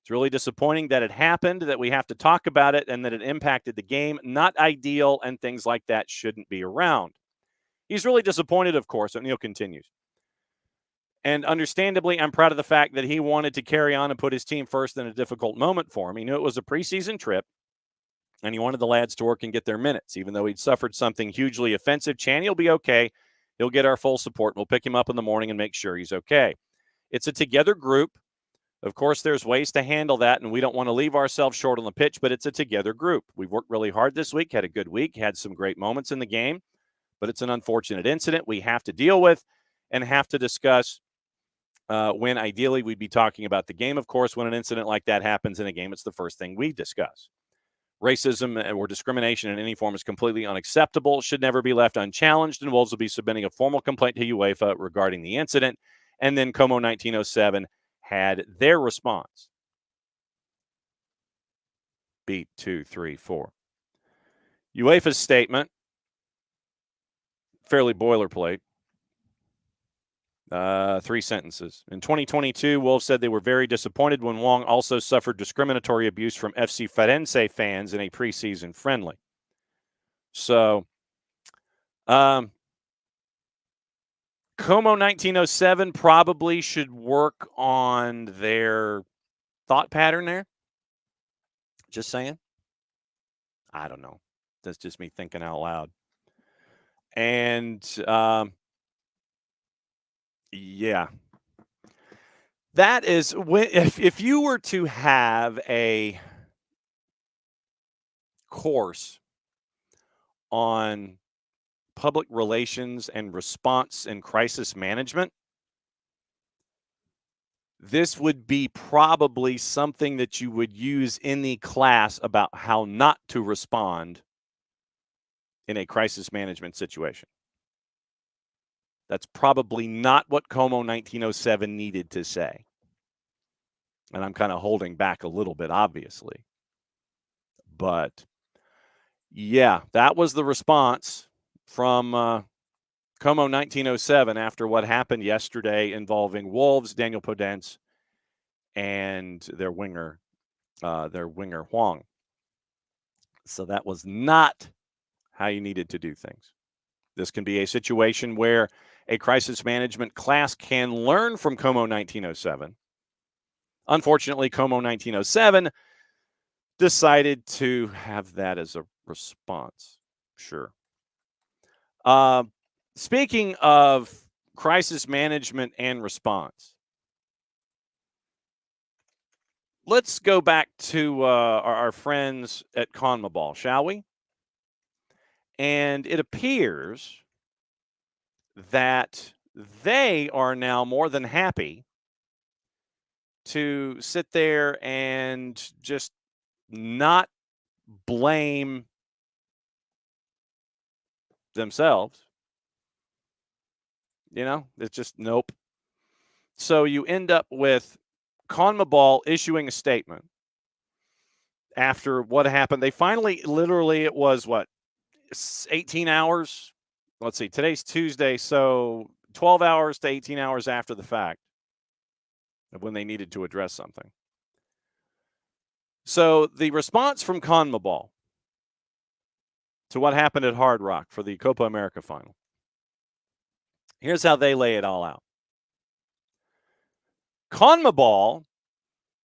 It's really disappointing that it happened, that we have to talk about it, and that it impacted the game. Not ideal, and things like that shouldn't be around. He's really disappointed, of course, O'Neill continues. And understandably, I'm proud of the fact that he wanted to carry on and put his team first in a difficult moment for him. He knew it was a preseason trip, and he wanted the lads to work and get their minutes. Even though he'd suffered something hugely offensive, Channy will be okay. He'll get our full support. We'll pick him up in the morning and make sure he's okay. It's a together group. Of course, there's ways to handle that, and we don't want to leave ourselves short on the pitch, but it's a together group. We've worked really hard this week, had a good week, had some great moments in the game, but it's an unfortunate incident we have to deal with and have to discuss when ideally we'd be talking about the game. Of course, when an incident like that happens in a game, it's the first thing we discuss. Racism or discrimination in any form is completely unacceptable, should never be left unchallenged, and Wolves will be submitting a formal complaint to UEFA regarding the incident. And then Como 1907 had their response. Beat 2, 3, 4. UEFA's statement, fairly boilerplate. 3 sentences. In 2022, Wolves said they were very disappointed when Wang also suffered discriminatory abuse from FC Firenze fans in a preseason friendly. So, Como 1907 probably should work on their thought pattern there. Just saying. I don't know. That's just me thinking out loud. And, yeah. That is when if you were to have a course on public relations and response and crisis management, this would be probably something that you would use in the class about how not to respond in a crisis management situation. That's probably not what Como 1907 needed to say. And I'm kind of holding back a little bit, obviously. But, yeah, that was the response from Como 1907 after what happened yesterday involving Wolves, Daniel Podence, and their winger Huang. So that was not how you needed to do things. This can be a situation where a crisis management class can learn from Como 1907. Unfortunately, Como 1907 decided to have that as a response. Sure. Speaking of crisis management and response, let's go back to our friends at CONMEBOL, shall we? And it appears that they are now more than happy to sit there and just not blame themselves. You know, it's just nope. So you end up with CONMEBOL issuing a statement after what happened. They finally, literally, it was what, 18 hours? Let's see, today's Tuesday, so 12 hours to 18 hours after the fact of when they needed to address something. So the response from CONMEBOL to what happened at Hard Rock for the Copa America final. Here's how they lay it all out. CONMEBOL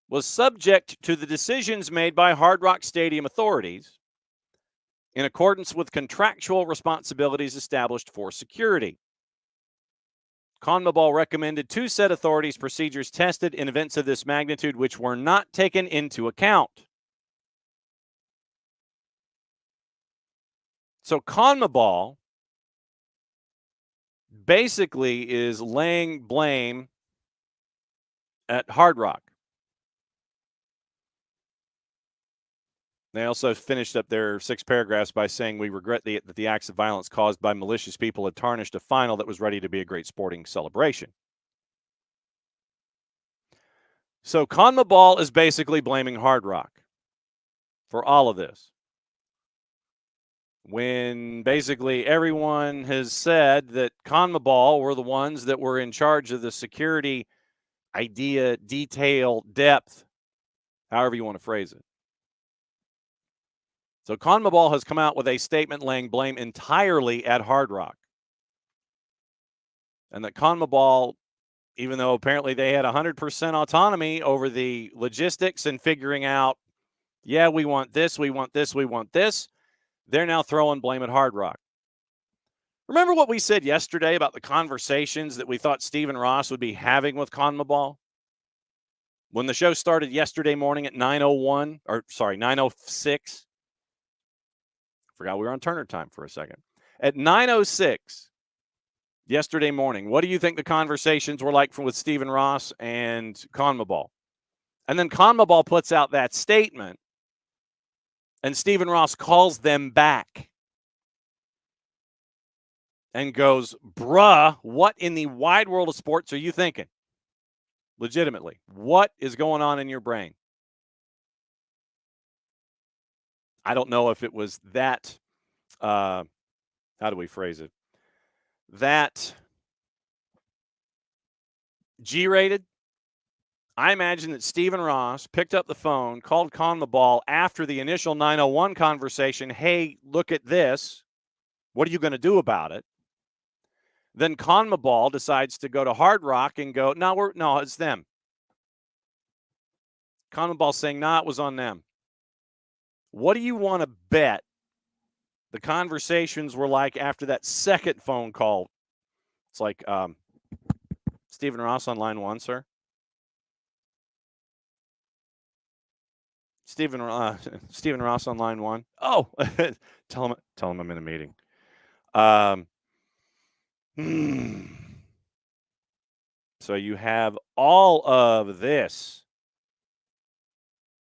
was subject to the decisions made by Hard Rock Stadium authorities in accordance with contractual responsibilities established for security. CONMEBOL recommended 2 set authorities procedures tested in events of this magnitude, which were not taken into account. So CONMEBOL basically is laying blame at Hard Rock. They also finished up their 6 paragraphs by saying, we regret that the acts of violence caused by malicious people had tarnished a final that was ready to be a great sporting celebration. So CONMEBOL is basically blaming Hard Rock for all of this, when basically everyone has said that CONMEBOL were the ones that were in charge of the security idea, detail, depth, however you want to phrase it. So CONMEBOL has come out with a statement laying blame entirely at Hard Rock. And that CONMEBOL, even though apparently they had 100% autonomy over the logistics and figuring out, yeah, we want this, we want this, we want this, they're now throwing blame at Hard Rock. Remember what we said yesterday about the conversations that we thought Stephen Ross would be having with CONMEBOL? When the show started yesterday morning at 9:06. Forgot we were on Turner time for a second. At 9:06 yesterday morning, what do you think the conversations were like with Stephen Ross and CONMEBOL? And then CONMEBOL puts out that statement, and Stephen Ross calls them back and goes, bruh, what in the wide world of sports are you thinking? Legitimately, what is going on in your brain? I don't know if it was that, how do we phrase it? That G-rated. I imagine that Stephen Ross picked up the phone, called CONMEBOL after the initial 901 conversation. Hey, look at this. What are you going to do about it? Then CONMEBOL decides to go to Hard Rock and go, no, it's them. CONMEBOL saying, nah, it was on them. What do you want to bet the conversations were like after that second phone call? It's like, Stephen Ross on line 1, sir. Stephen Ross on line 1. Oh, tell him I'm in a meeting. So you have all of this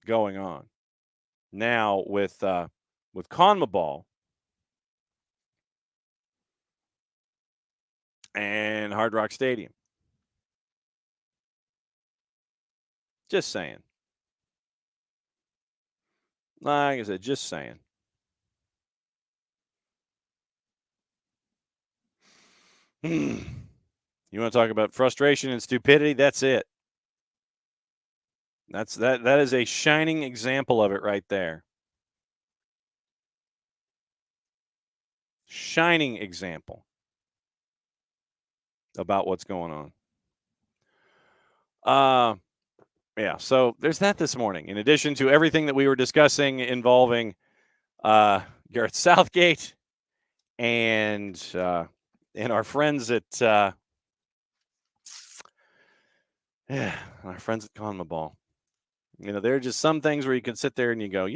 going on now with CONMEBOL and Hard Rock Stadium. Just saying. Like I said, just saying. You want to talk about frustration and stupidity? That's it. That is a shining example of it right there. Shining example about what's going on. Yeah, so there's that this morning. In addition to everything that we were discussing involving Gareth Southgate and our friends at our friends at CONMEBOL. There are just some things where you can sit there and you go,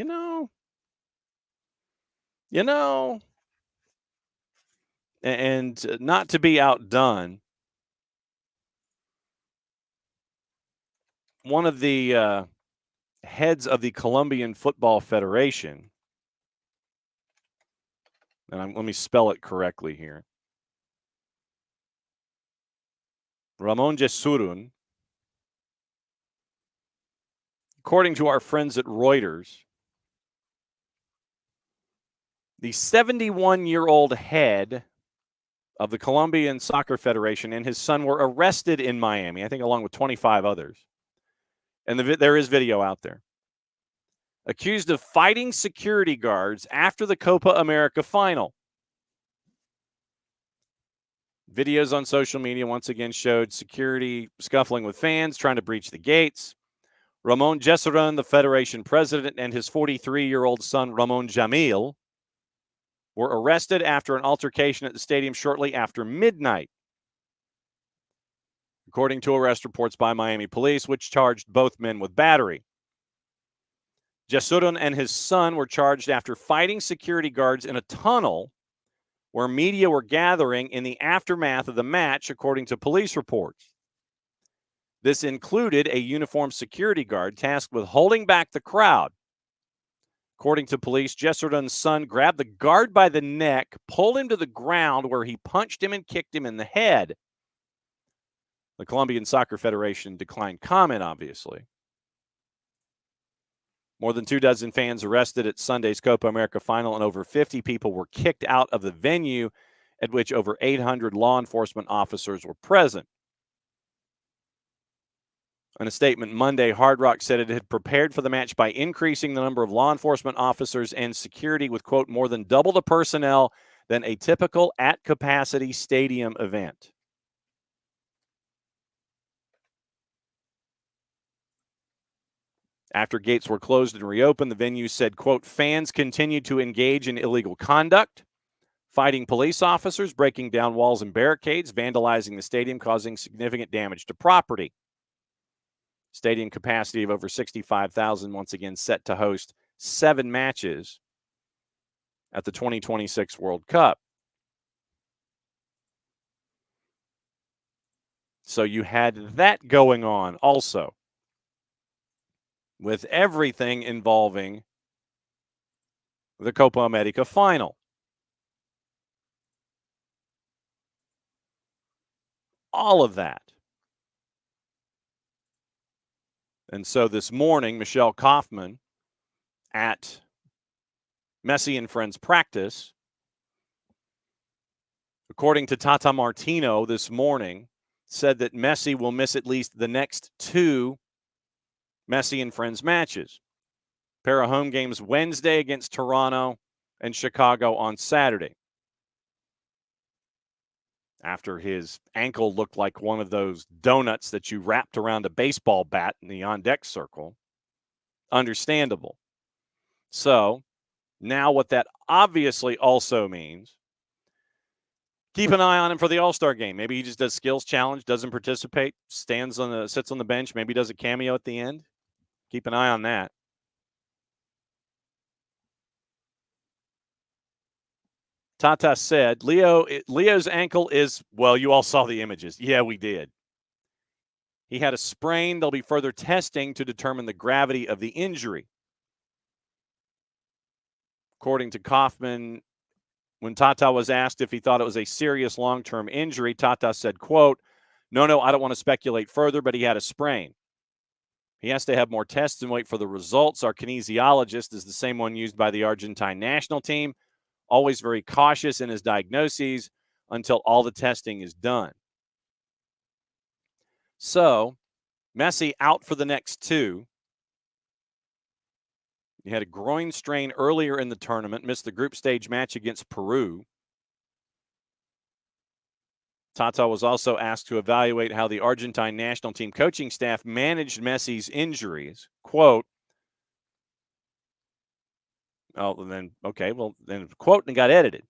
and not to be outdone. One of the heads of the Colombian Football Federation, and let me spell it correctly here, Ramon Jesurun, according to our friends at Reuters, The 71-year-old head of the Colombian Soccer Federation and his son were arrested in Miami, I think along with 25 others. And there is video out there. Accused of fighting security guards after the Copa America final. Videos on social media once again showed security scuffling with fans, trying to breach the gates. Ramon Jesurun, the Federation president, and his 43-year-old son, Ramon Jamil, were arrested after an altercation at the stadium shortly after midnight, according to arrest reports by Miami police, which charged both men with battery. Jesurun and his son were charged after fighting security guards in a tunnel where media were gathering in the aftermath of the match, according to police reports. This included a uniformed security guard tasked with holding back the crowd. According to police, Jesurun's son grabbed the guard by the neck, pulled him to the ground where he punched him and kicked him in the head. The Colombian Soccer Federation declined comment, obviously. More than 24 fans arrested at Sunday's Copa America final, and over 50 people were kicked out of the venue, at which over 800 law enforcement officers were present. In a statement Monday, Hard Rock said it had prepared for the match by increasing the number of law enforcement officers and security with, quote, more than double the personnel than a typical at-capacity stadium event. After gates were closed and reopened, the venue said, quote, fans continued to engage in illegal conduct, fighting police officers, breaking down walls and barricades, vandalizing the stadium, causing significant damage to property. Stadium capacity of over 65,000, once again set to host 7 matches at the 2026 World Cup. So you had that going on also, with everything involving the Copa America final. All of that. And so this morning, Michelle Kaufman at Messi and Friends practice, according to Tata Martino this morning, said that Messi will miss at least the next 2 Messi and Friends matches. Pair of home games Wednesday against Toronto and Chicago on Saturday. After his ankle looked like one of those donuts that you wrapped around a baseball bat in the on-deck circle. Understandable. So now what that obviously also means, keep an eye on him for the All-Star game. Maybe he just does skills challenge, doesn't participate, sits on the bench, maybe does a cameo at the end. Keep an eye on that. Tata said, Leo's ankle is, well, you all saw the images. Yeah, we did. He had a sprain. There'll be further testing to determine the gravity of the injury. According to Kaufman, when Tata was asked if he thought it was a serious long-term injury, Tata said, quote, no, I don't want to speculate further, but he had a sprain. He has to have more tests and wait for the results. Our kinesiologist is the same one used by the Argentine national team. Always very cautious in his diagnoses until all the testing is done. So, Messi out for the next 2. He had a groin strain earlier in the tournament, missed the group stage match against Peru. Tata was also asked to evaluate how the Argentine national team coaching staff managed Messi's injuries. Quote, then quote, and got edited.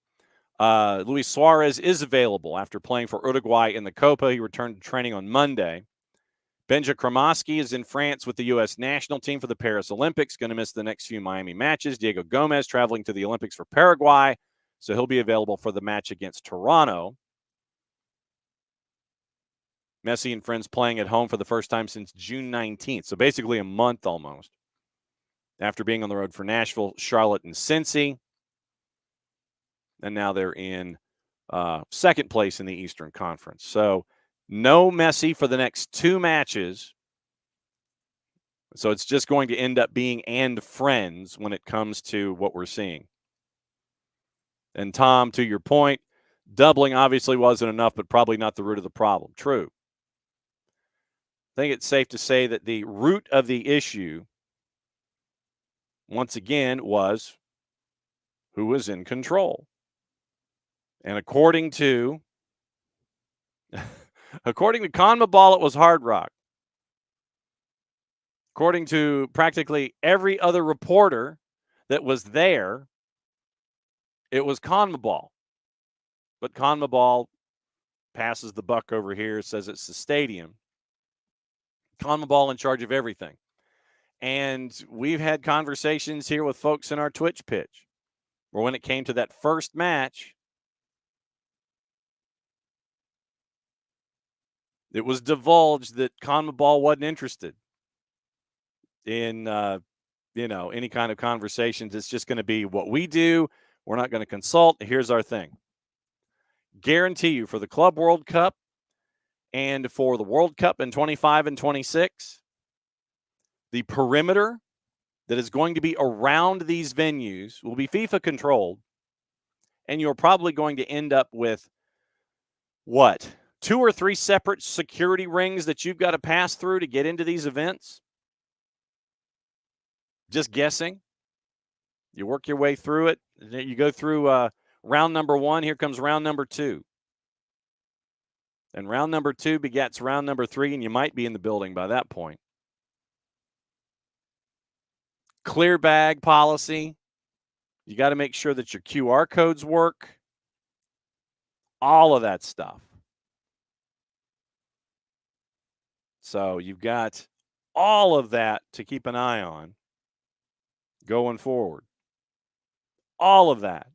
Luis Suarez is available after playing for Uruguay in the Copa. He returned to training on Monday. Benja Kremoski is in France with the U.S. national team for the Paris Olympics, going to miss the next few Miami matches. Diego Gomez traveling to the Olympics for Paraguay, so he'll be available for the match against Toronto. Messi and Friends playing at home for the first time since June 19th, so basically a month almost, after being on the road for Nashville, Charlotte, and Cincy. And now they're in second place in the Eastern Conference. So no Messi for the next 2 matches. So it's just going to end up being and Friends when it comes to what we're seeing. And Tom, to your point, doubling obviously wasn't enough, but probably not the root of the problem. True. I think it's safe to say that the root of the issue, once again, was who was in control. And according to CONMEBOL, it was Hard Rock. According to practically every other reporter that was there, it was CONMEBOL. But CONMEBOL passes the buck over here, says it's the stadium. CONMEBOL in charge of everything. And we've had conversations here with folks in our Twitch pitch where when it came to that first match, it was divulged that CONMEBOL wasn't interested in, any kind of conversations. It's just going to be what we do. We're not going to consult. Here's our thing. Guarantee you for the Club World Cup and for the World Cup in 25 and 26, the perimeter that is going to be around these venues will be FIFA controlled. And you're probably going to end up with what? 2 or 3 separate security rings that you've got to pass through to get into these events? Just guessing. You work your way through it. You go through round number 1. Here comes round number 2. And round number 2 begets round number 3, and you might be in the building by that point. Clear bag policy. You got to make sure that your QR codes work. All of that stuff. So you've got all of that to keep an eye on going forward. All of that.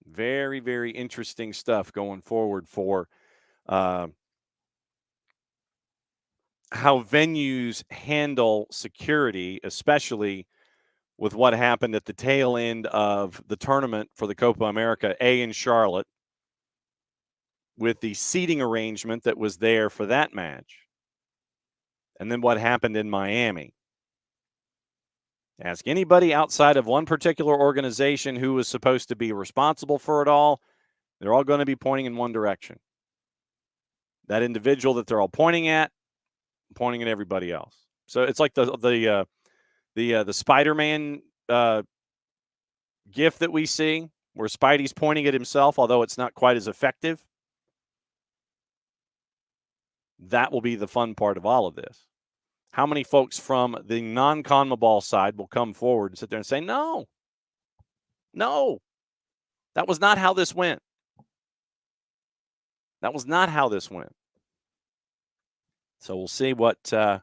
Very, very interesting stuff going forward for how venues handle security, especially with what happened at the tail end of the tournament for the Copa America A in Charlotte, with the seating arrangement that was there for that match. And then what happened in Miami. Ask anybody outside of one particular organization who was supposed to be responsible for it all, they're all going to be pointing in one direction. That individual that they're all pointing at everybody else. So it's like the Spider-Man gif that we see where Spidey's pointing at himself, although it's not quite as effective. That will be the fun part of all of this. How many folks from the non-CONMEBOL side will come forward and sit there and say, no, that was not how this went. That was not how this went. So we'll see what the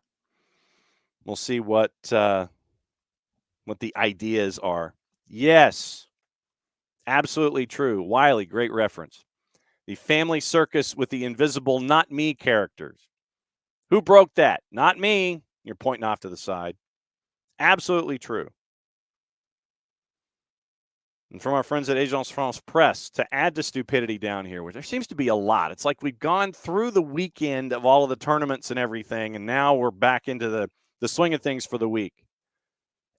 ideas are. Yes, absolutely true. Wiley, great reference. The family circus with the invisible not me characters. Who broke that? Not me. You're pointing off to the side. Absolutely true. And from our friends at Agence France Presse, to add to stupidity down here, which there seems to be a lot. It's like we've gone through the weekend of all of the tournaments and everything, and now we're back into the swing of things for the week.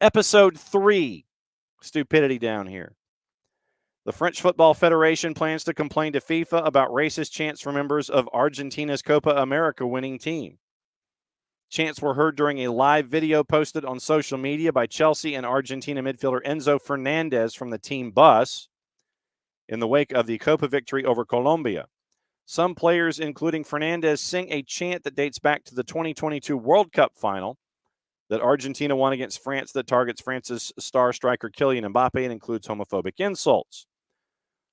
Episode 3, stupidity down here. The French Football Federation plans to complain to FIFA about racist chants from members of Argentina's Copa America winning team. Chants were heard during a live video posted on social media by Chelsea and Argentina midfielder Enzo Fernandez from the team bus in the wake of the Copa victory over Colombia. Some players, including Fernandez, sing a chant that dates back to the 2022 World Cup final that Argentina won against France that targets France's star striker Kylian Mbappe and includes homophobic insults.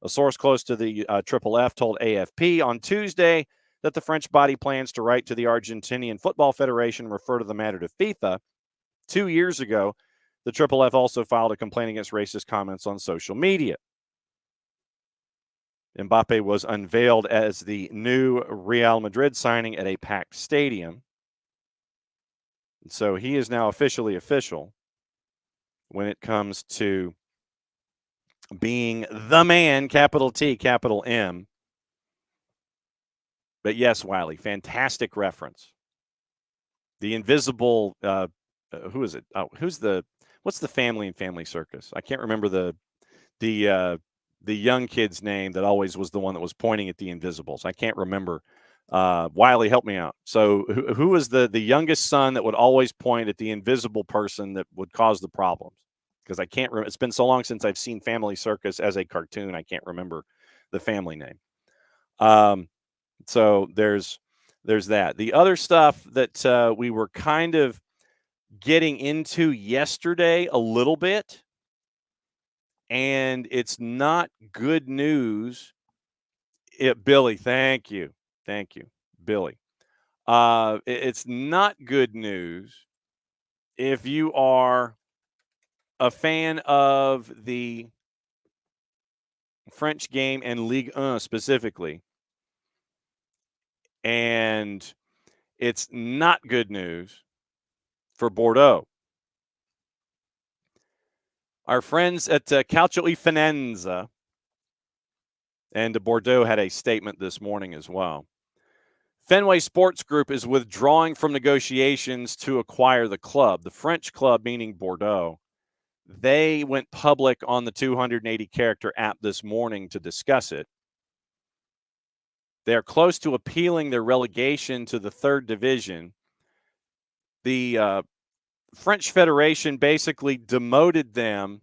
A source close to the Triple F told AFP on Tuesday that the French body plans to write to the Argentinian Football Federation and refer to the matter to FIFA. 2 years ago, the Triple F also filed a complaint against racist comments on social media. Mbappe was unveiled as the new Real Madrid signing at a packed stadium. So he is now officially official when it comes to being the man, capital T, capital M. But yes, Wiley, fantastic reference. The invisible, who is it? What's what's the family in Family Circus? I can't remember the young kid's name that always was the one that was pointing at the invisibles. I can't remember. Wiley, help me out. So who was the youngest son that would always point at the invisible person that would cause the problems? Because I can't remember. It's been so long since I've seen Family Circus as a cartoon. I can't remember the family name. So there's that. The other stuff that we were kind of getting into yesterday a little bit, and it's not good news. Billy, thank you, Billy. It's not good news if you are a fan of the French game and Ligue 1 specifically. And it's not good news for Bordeaux. Our friends at Calcio e Finanza and Bordeaux had a statement this morning as well. Fenway Sports Group is withdrawing from negotiations to acquire the club. The French club, meaning Bordeaux, they went public on the 280-character app this morning to discuss it. They are close to appealing their relegation to the third division. The French Federation basically demoted them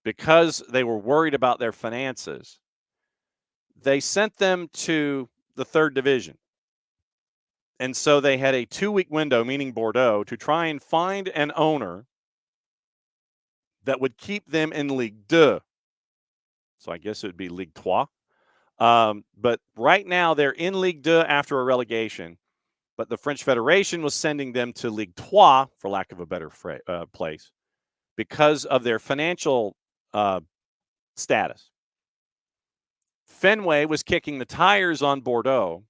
because they were worried about their finances. They sent them to the third division. And so they had a 2-week window, meaning Bordeaux, to try and find an owner that would keep them in Ligue 2. So I guess it would be Ligue 3. But right now they're in Ligue 2 after a relegation. But the French Federation was sending them to Ligue 3, for lack of a better place, because of their financial status. Fenway was kicking the tires on Bordeaux.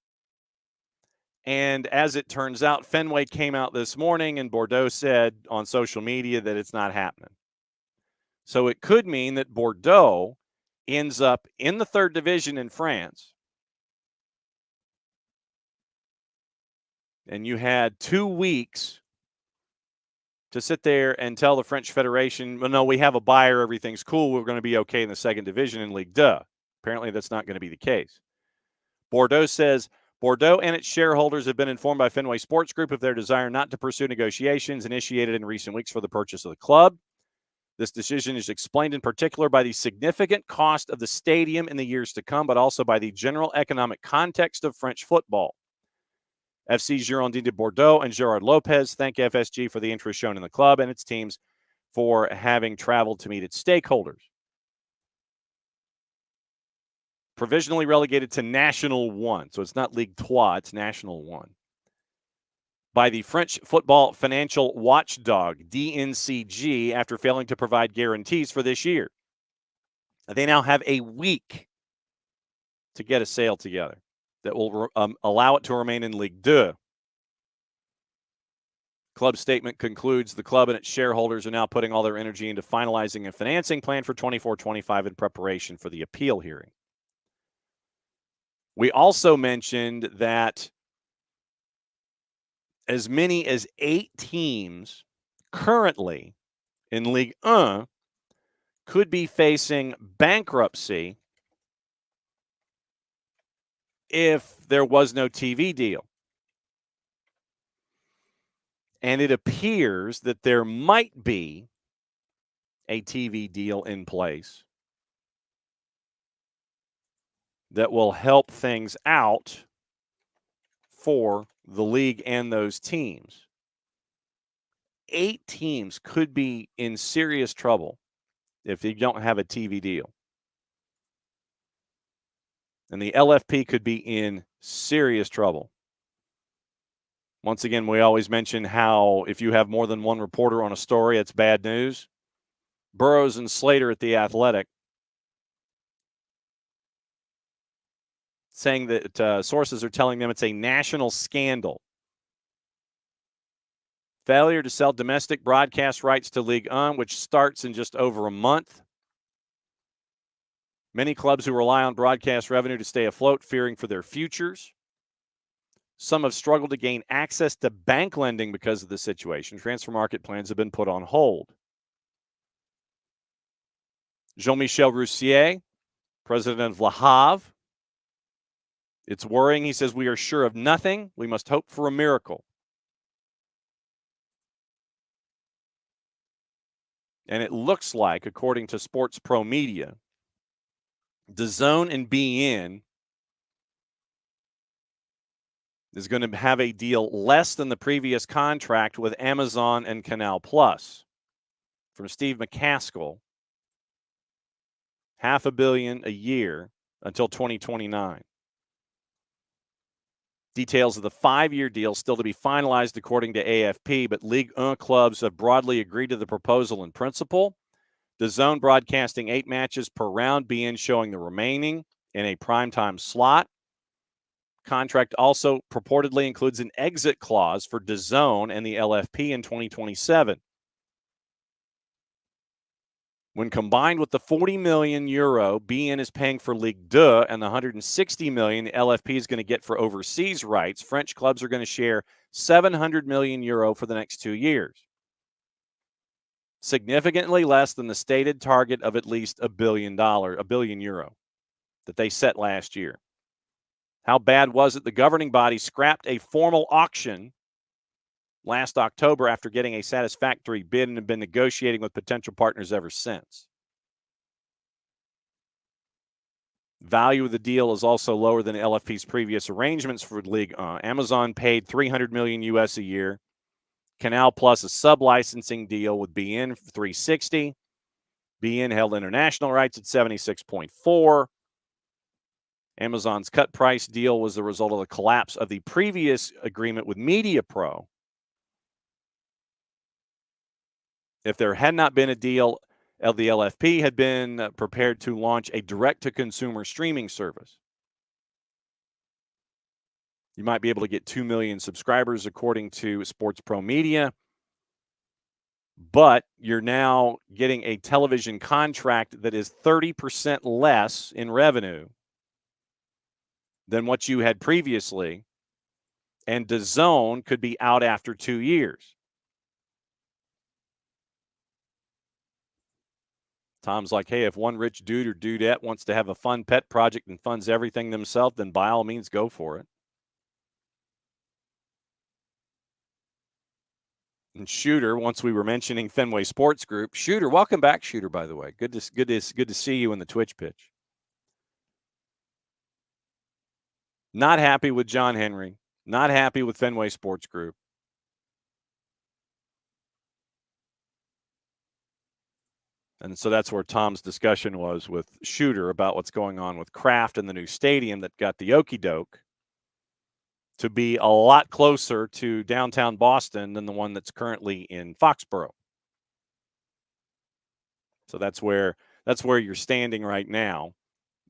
And as it turns out, Fenway came out this morning and Bordeaux said on social media that it's not happening. So it could mean that Bordeaux ends up in the third division in France. And you had 2 weeks to sit there and tell the French Federation, well, no, we have a buyer, everything's cool, we're going to be okay in the second division in Ligue 2. Apparently that's not going to be the case. Bordeaux says Bordeaux and its shareholders have been informed by Fenway Sports Group of their desire not to pursue negotiations initiated in recent weeks for the purchase of the club. This decision is explained in particular by the significant cost of the stadium in the years to come, but also by the general economic context of French football. FC Girondins de Bordeaux and Gerard Lopez thank FSG for the interest shown in the club and its teams for having traveled to meet its stakeholders. Provisionally relegated to National 1, so it's not Ligue 3, it's National 1. By the French football financial watchdog, DNCG, after failing to provide guarantees for this year. They now have a week to get a sale together that will allow it to remain in Ligue 2. Club statement concludes the club and its shareholders are now putting all their energy into finalizing a financing plan for 24-25 in preparation for the appeal hearing. We also mentioned that as many as 8 teams currently in Ligue 1 could be facing bankruptcy if there was no TV deal. And it appears that there might be a TV deal in place that will help things out for the league and those teams. 8 teams could be in serious trouble if you don't have a TV deal. And the LFP could be in serious trouble. Once again, we always mention how if you have more than one reporter on a story, it's bad news. Burroughs and Slater at The Athletic saying that sources are telling them it's a national scandal. Failure to sell domestic broadcast rights to Ligue 1, which starts in just over a month. Many clubs who rely on broadcast revenue to stay afloat, fearing for their futures. Some have struggled to gain access to bank lending because of the situation. Transfer market plans have been put on hold. Jean-Michel Roussier, president of Le Havre. It's worrying. He says, we are sure of nothing. We must hope for a miracle. And it looks like, according to Sports Pro Media, DAZN and beIN is going to have a deal less than the previous contract with Amazon and Canal Plus. From Steve McCaskill, $500 million a year until 2029. Details of the 5-year deal still to be finalized according to AFP, but Ligue 1 clubs have broadly agreed to the proposal in principle. DAZN broadcasting 8 matches per round, beIN showing the remaining in a primetime slot. Contract also purportedly includes an exit clause for DAZN and the LFP in 2027. When combined with the €40 million beIN is paying for Ligue 2 and the $160 million the LFP is going to get for overseas rights, French clubs are going to share €700 million for the next 2 years. Significantly less than the stated target of at least €1 billion that they set last year. How bad was it? The governing body scrapped a formal auction last October after getting a satisfactory bid and have been negotiating with potential partners ever since. Value of the deal is also lower than LFP's previous arrangements for Ligue 1. Amazon paid $300 million US a year. Canal Plus a sub-licensing deal with beIN for $360. beIN held international rights at $76.4. Amazon's cut price deal was the result of the collapse of the previous agreement with MediaPro. If there had not been a deal, the LFP had been prepared to launch a direct-to-consumer streaming service. You might be able to get 2 million subscribers, according to Sports Pro Media. But you're now getting a television contract that is 30% less in revenue than what you had previously. And DAZN could be out after 2 years. Tom's like, hey, if one rich dude or dudette wants to have a fun pet project and funds everything themselves, then by all means, go for it. And Shooter, once we were mentioning Fenway Sports Group, Shooter, welcome back, Shooter. By the way, good to see you in the Twitch pitch. Not happy with John Henry. Not happy with Fenway Sports Group. And so that's where Tom's discussion was with Shooter about what's going on with Kraft and the new stadium that got the okey doke to be a lot closer to downtown Boston than the one that's currently in Foxborough. So that's where you're standing right now.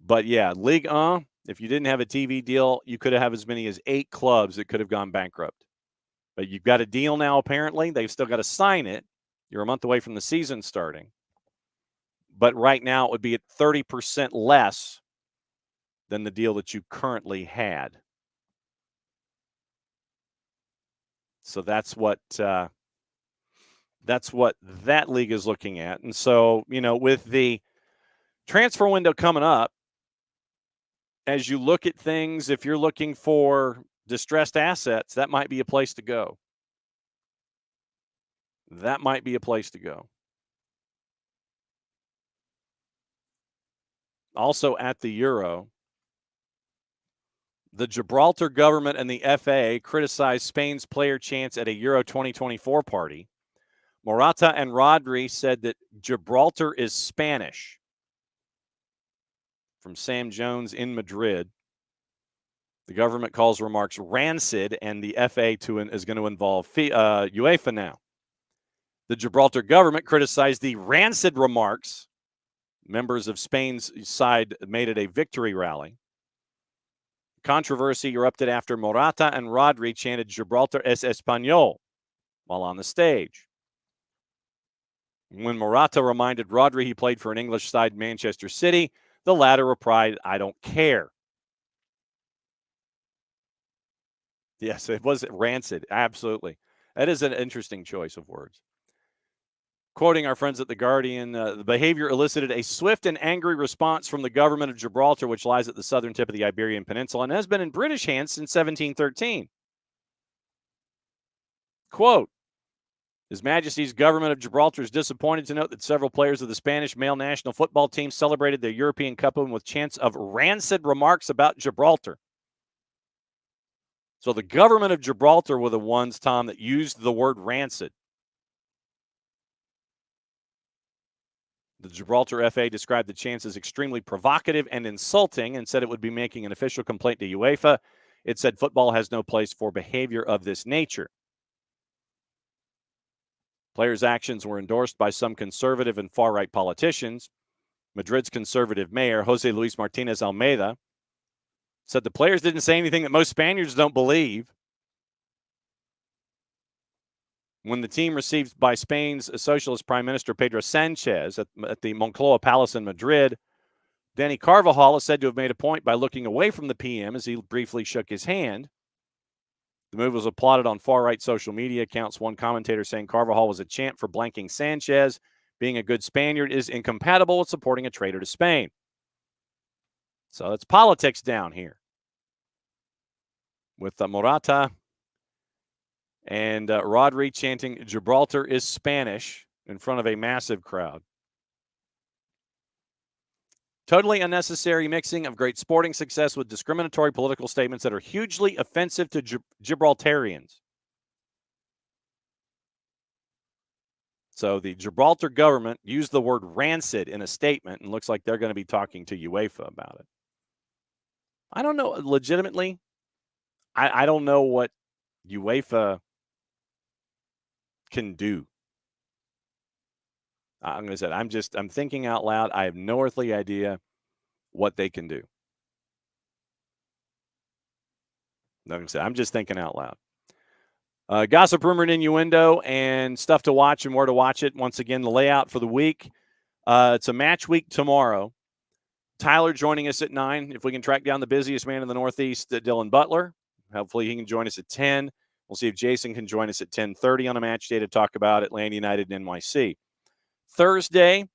But yeah, Ligue 1, if you didn't have a TV deal, you could have as many as 8 clubs that could have gone bankrupt. But you've got a deal now, apparently. They've still got to sign it. You're a month away from the season starting. But right now it would be at 30% less than the deal that you currently had. So that's what that league is looking at. And so, with the transfer window coming up, as you look at things, if you're looking for distressed assets, that might be a place to go. That might be a place to go. Also at the Euro, the Gibraltar government and the FA criticized Spain's player chance at a Euro 2024 party. Morata and Rodri said that Gibraltar is Spanish. From Sam Jones in Madrid. The government calls remarks rancid, and the FA is going to involve UEFA now. The Gibraltar government criticized the rancid remarks. Members of Spain's side made it a victory rally. Controversy erupted after Morata and Rodri chanted Gibraltar es Español while on the stage. When Morata reminded Rodri he played for an English side, Manchester City, the latter replied, I don't care. Yes, it was rancid. Absolutely. That is an interesting choice of words. quoting our friends at The Guardian, the behavior elicited a swift and angry response from the government of Gibraltar, which lies at the southern tip of the Iberian Peninsula and has been in British hands since 1713. Quote, His Majesty's government of Gibraltar is disappointed to note that several players of the Spanish male national football team celebrated their European Cup win with chants of rancid remarks about Gibraltar. So the government of Gibraltar were the ones, Tom, that used the word rancid. The Gibraltar FA described the chants as extremely provocative and insulting and said it would be making an official complaint to UEFA. It said football has no place for behavior of this nature. Players' actions were endorsed by some conservative and far-right politicians. Madrid's conservative mayor, Jose Luis Martinez Almeida, said the players didn't say anything that most Spaniards don't believe. When the team received by Spain's socialist Prime Minister Pedro Sanchez at the Moncloa Palace in Madrid, Danny Carvajal is said to have made a point by looking away from the PM as he briefly shook his hand. The move was applauded on far-right social media accounts, one commentator saying Carvajal was a champ for blanking Sanchez. Being a good Spaniard is incompatible with supporting a traitor to Spain. So it's politics down here with Morata and Rodri chanting Gibraltar is Spanish in front of a massive crowd. Totally unnecessary mixing of great sporting success with discriminatory political statements that are hugely offensive to Gibraltarians. So the Gibraltar government used the word rancid in a statement and looks like they're going to be talking to UEFA about it. I don't know, legitimately, I don't know what UEFA can do. I'm going to say, I'm thinking out loud. I have no earthly idea what they can do. Like I said, I'm just thinking out loud. Gossip, rumor, and innuendo, and stuff to watch and where to watch it. Once again, the layout for the week. It's a match week tomorrow. Tyler joining us at 9. If we can track down the busiest man in the Northeast, Dylan Butler. Hopefully he can join us at 10. We'll see if Jason can join us at 10:30 on a match day to talk about Atlanta United and NYC. Thursday,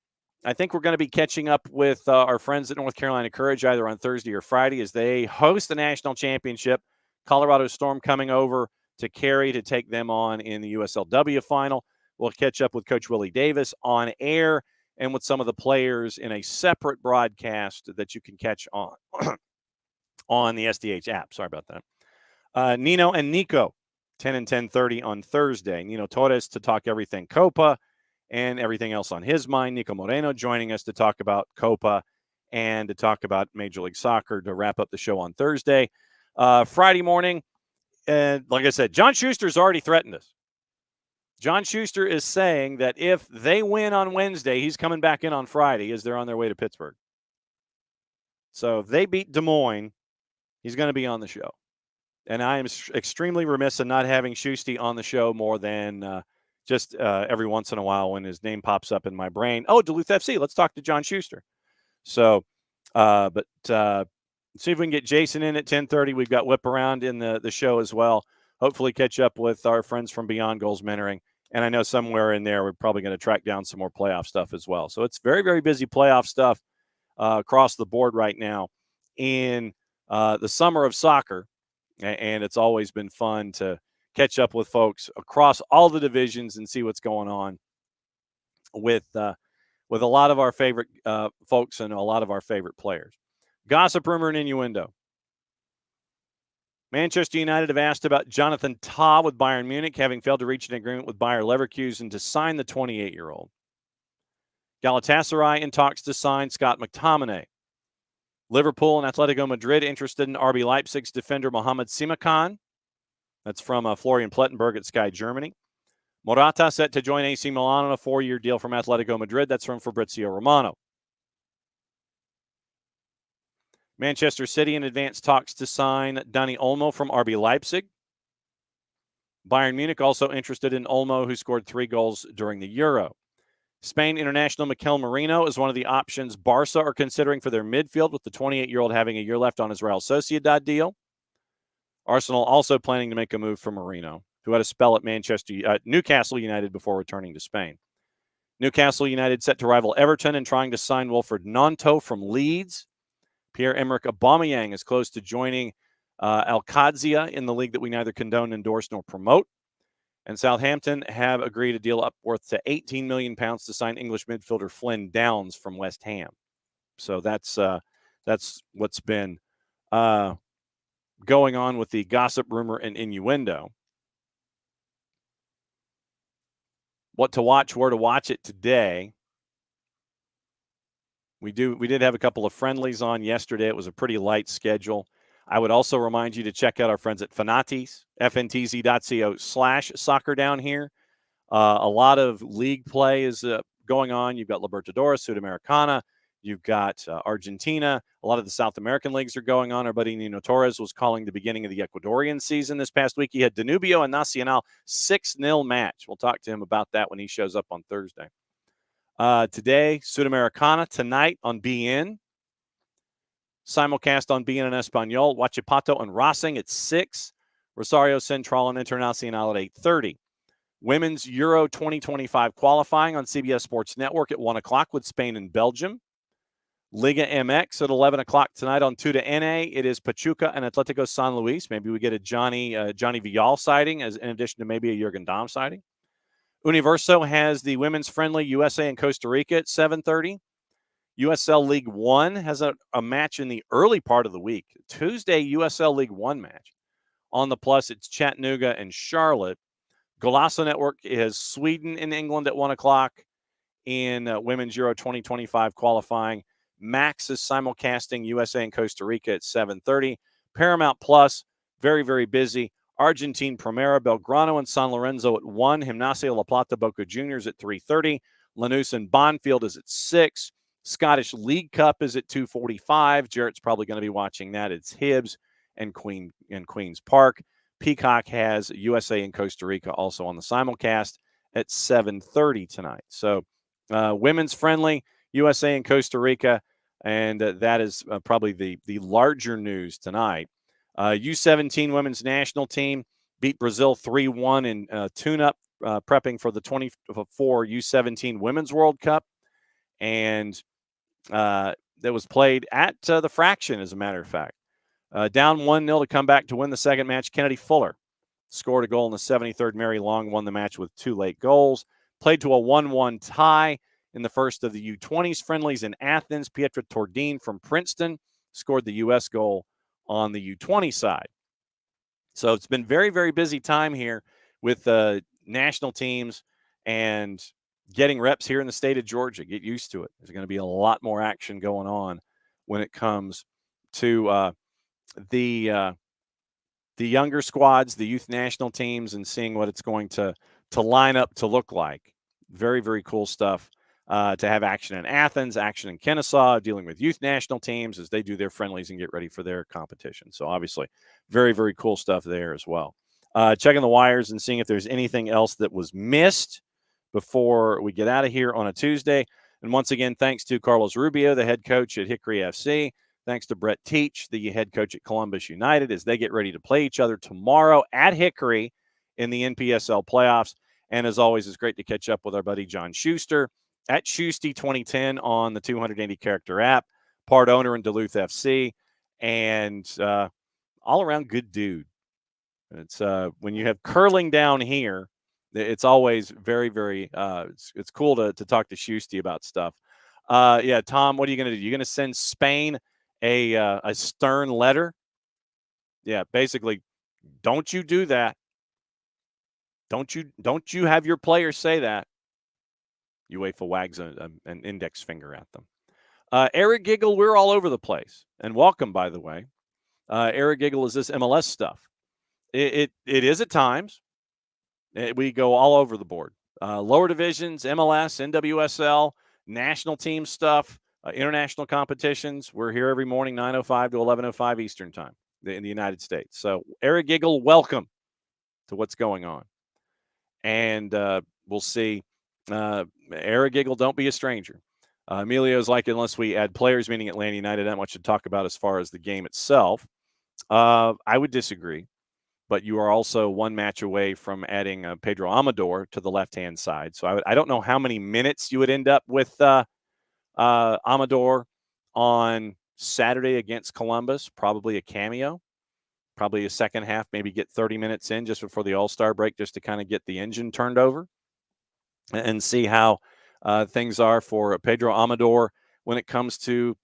I think we're going to be catching up with our friends at North Carolina Courage either on Thursday or Friday as they host the national championship. Colorado Storm coming over to Cary to take them on in the USLW final. We'll catch up with Coach Willie Davis on air and with some of the players in a separate broadcast that you can catch on, on the SDH app. Sorry about that. Nino and Nico, 10 and 10:30 on Thursday. Nino Torres to talk everything Copa and everything else on his mind. Nico Moreno joining us to talk about Copa and to talk about Major League Soccer to wrap up the show on Thursday. Friday morning, like I said, John Schuster's already threatened us. John Schuster is saying that if they win on Wednesday, he's coming back in on Friday as they're on their way to Pittsburgh. So if they beat Des Moines, he's going to be on the show. And I am extremely remiss in not having Schusty on the show more than just every once in a while when his name pops up in my brain. Oh, Duluth FC, let's talk to John Schuster. So, but see if we can get Jason in at 10:30. We've got Whip Around in the show as well. Hopefully catch up with our friends from Beyond Goals Mentoring. And I know somewhere in there we're probably going to track down some more playoff stuff as well. So it's very, very busy playoff stuff across the board right now in the summer of soccer. And it's always been fun to catch up with folks across all the divisions and see what's going on with a lot of our favorite folks and a lot of our favorite players. Gossip, rumor, and innuendo. Manchester United have asked about Jonathan Tah with Bayern Munich, having failed to reach an agreement with Bayer Leverkusen to sign the 28-year-old. Galatasaray in talks to sign Scott McTominay. Liverpool and Atletico Madrid interested in RB Leipzig's defender Mohamed Simakan. That's from Florian Plettenberg at Sky Germany. Morata set to join AC Milan on a 4-year deal from Atletico Madrid. That's from Fabrizio Romano. Manchester City in advanced talks to sign Dani Olmo from RB Leipzig. Bayern Munich also interested in Olmo, who scored 3 goals during the Euro. Spain international Mikel Merino is one of the options Barca are considering for their midfield, with the 28-year-old having a year left on his Real Sociedad deal. Arsenal also planning to make a move for Merino, who had a spell at Newcastle United before returning to Spain. Newcastle United set to rival Everton and trying to sign Wilfred Gnonto from Leeds. Pierre-Emerick Aubameyang is close to joining Al Qadsia in the league that we neither condone, endorse, nor promote. And Southampton have agreed a deal upwards to £18 million to sign English midfielder Flynn Downs from West Ham. So that's what's been going on with the gossip, rumor, and innuendo. What to watch, where to watch it today. We did have a couple of friendlies on yesterday. It was a pretty light schedule. I would also remind you to check out our friends at Fanatis, fntz.co/soccer down here. A lot of league play is going on. You've got Libertadores, Sudamericana. You've got Argentina. A lot of the South American leagues are going on. Our buddy Nino Torres was calling the beginning of the Ecuadorian season this past week. He had Danubio and Nacional 6-0 match. We'll talk to him about that when he shows up on Thursday. Today, Sudamericana. Tonight on BN. Simulcast on BN and Espanol. Huachipato and Racing at 6. Rosario Central and Internacional at 8:30. Women's Euro 2025 qualifying on CBS Sports Network at 1 o'clock with Spain and Belgium. Liga MX at 11 o'clock tonight on 2 to NA. It is Pachuca and Atletico San Luis. Maybe we get a Johnny Vial sighting as in addition to maybe a Jurgen Damm sighting. Universo has the women's friendly USA and Costa Rica at 7:30. USL League One has a match in the early part of the week. Tuesday, USL League One match. On the plus, it's Chattanooga and Charlotte. Golazo Network has Sweden and England at 1 o'clock in Women's Euro 2025 qualifying. Max is simulcasting USA and Costa Rica at 7:30. Paramount Plus, very, very busy. Argentine Primera, Belgrano and San Lorenzo at 1. Gimnasia La Plata Boca Juniors at 3:30. Lanús and Bonfield is at 6. Scottish League Cup is at 2:45. Jarrett's probably going to be watching that. It's Hibs and Queens Park. Peacock has USA and Costa Rica also on the simulcast at 7:30 tonight. So women's friendly, USA and Costa Rica, and that is probably the larger news tonight. U17 women's national team beat Brazil 3-1 in tune-up, prepping for the 24 U17 Women's World Cup. And that was played at the Fraction, as a matter of fact. Down 1-0 to come back to win the second match. Kennedy Fuller scored a goal in the 73rd. Mary Long won the match with 2 late goals. Played to a 1-1 tie in the first of the U20s friendlies in Athens. Pietra Tordine from Princeton scored the U.S. goal on the U20 side. So it's been very, very busy time here with national teams and getting reps here in the state of Georgia. Get used to it. There's going to be a lot more action going on when it comes to the younger squads, the youth national teams, and seeing what it's going to line up to look like. Very, very cool stuff to have action in Athens, action in Kennesaw, dealing with youth national teams as they do their friendlies and get ready for their competition. So obviously, very, very cool stuff there as well. Checking the wires and seeing if there's anything else that was missed before we get out of here on a Tuesday. And once again, thanks to Carlos Rubio, the head coach at Hickory FC. Thanks to Brett Teach, the head coach at Columbus United, as they get ready to play each other tomorrow at Hickory in the NPSL playoffs. And as always, it's great to catch up with our buddy John Schuster at Schusty 2010 on the 280 character app, part owner in Duluth FC, and all around good dude. It's when you have curling down here, it's always very, very it's cool to talk to Schusty about stuff. Yeah, Tom, what are you going to do? You're going to send Spain a stern letter? Yeah, basically, don't you do that. Don't you have your players say that. UEFA wags an index finger at them. Eric Giggle, we're all over the place. And welcome, by the way. Eric Giggle is this MLS stuff. It is at times. We go all over the board. Lower divisions, MLS, NWSL, national team stuff, international competitions. We're here every morning, 9:05 to 11:05 Eastern time in the United States. So, Eric Giggle, welcome to what's going on. And we'll see. Eric Giggle, don't be a stranger. Emilio's like, unless we add players, meaning Atlanta United, not much to talk about as far as the game itself. I would disagree. but you are also one match away from adding Pedro Amador to the left-hand side. So I don't know how many minutes you would end up with Amador on Saturday against Columbus. Probably a cameo, probably a second half, maybe get 30 minutes in just before the All-Star break, just to kind of get the engine turned over and see how things are for Pedro Amador when it comes to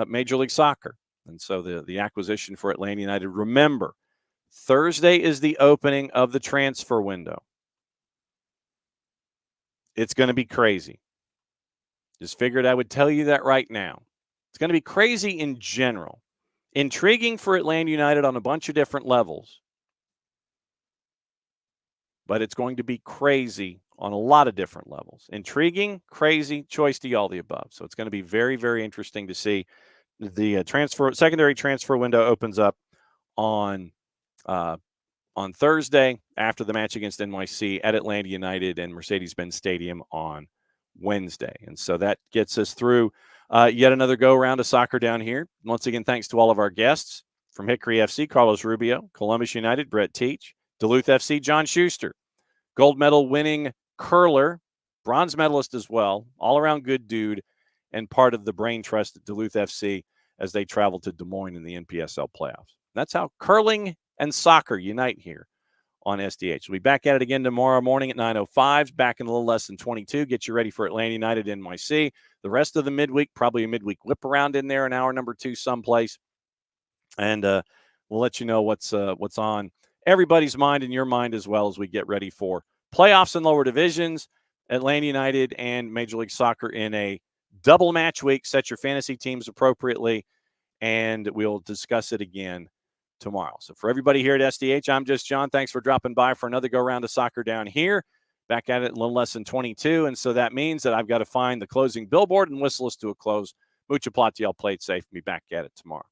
Major League Soccer. And so the acquisition for Atlanta United, remember, Thursday is the opening of the transfer window. It's going to be crazy. Just figured I would tell you that right now. It's going to be crazy in general. Intriguing for Atlanta United on a bunch of different levels. But it's going to be crazy on a lot of different levels. Intriguing, crazy, choice to all the above. So it's going to be very, very interesting to see. The secondary transfer window opens up on Thursday after the match against NYC at Atlanta United and Mercedes-Benz Stadium on Wednesday. And so that gets us through yet another go-around of soccer down here. Once again, thanks to all of our guests from Hickory FC, Carlos Rubio, Columbus United, Brett Teach, Duluth FC, John Schuster, gold medal winning curler, bronze medalist as well, all-around good dude, and part of the brain trust at Duluth FC as they travel to Des Moines in the NPSL playoffs. That's how curling and soccer unite here on SDH. We'll be back at it again tomorrow morning at 9:05, back in a little less than 22. Get you ready for Atlanta United NYC. The rest of the midweek, probably a midweek whip around in there in hour number 2 someplace. And we'll let you know what's on everybody's mind and your mind as well as we get ready for playoffs in lower divisions, Atlanta United and Major League Soccer in a double match week. Set your fantasy teams appropriately, and we'll discuss it again tomorrow. So for everybody here at SDH, I'm just John. Thanks for dropping by for another go-round of soccer down here. Back at it in a little less than 22, and so that means that I've got to find the closing billboard and whistle us to a close. Mucha platiel, play it safe, and be back at it tomorrow.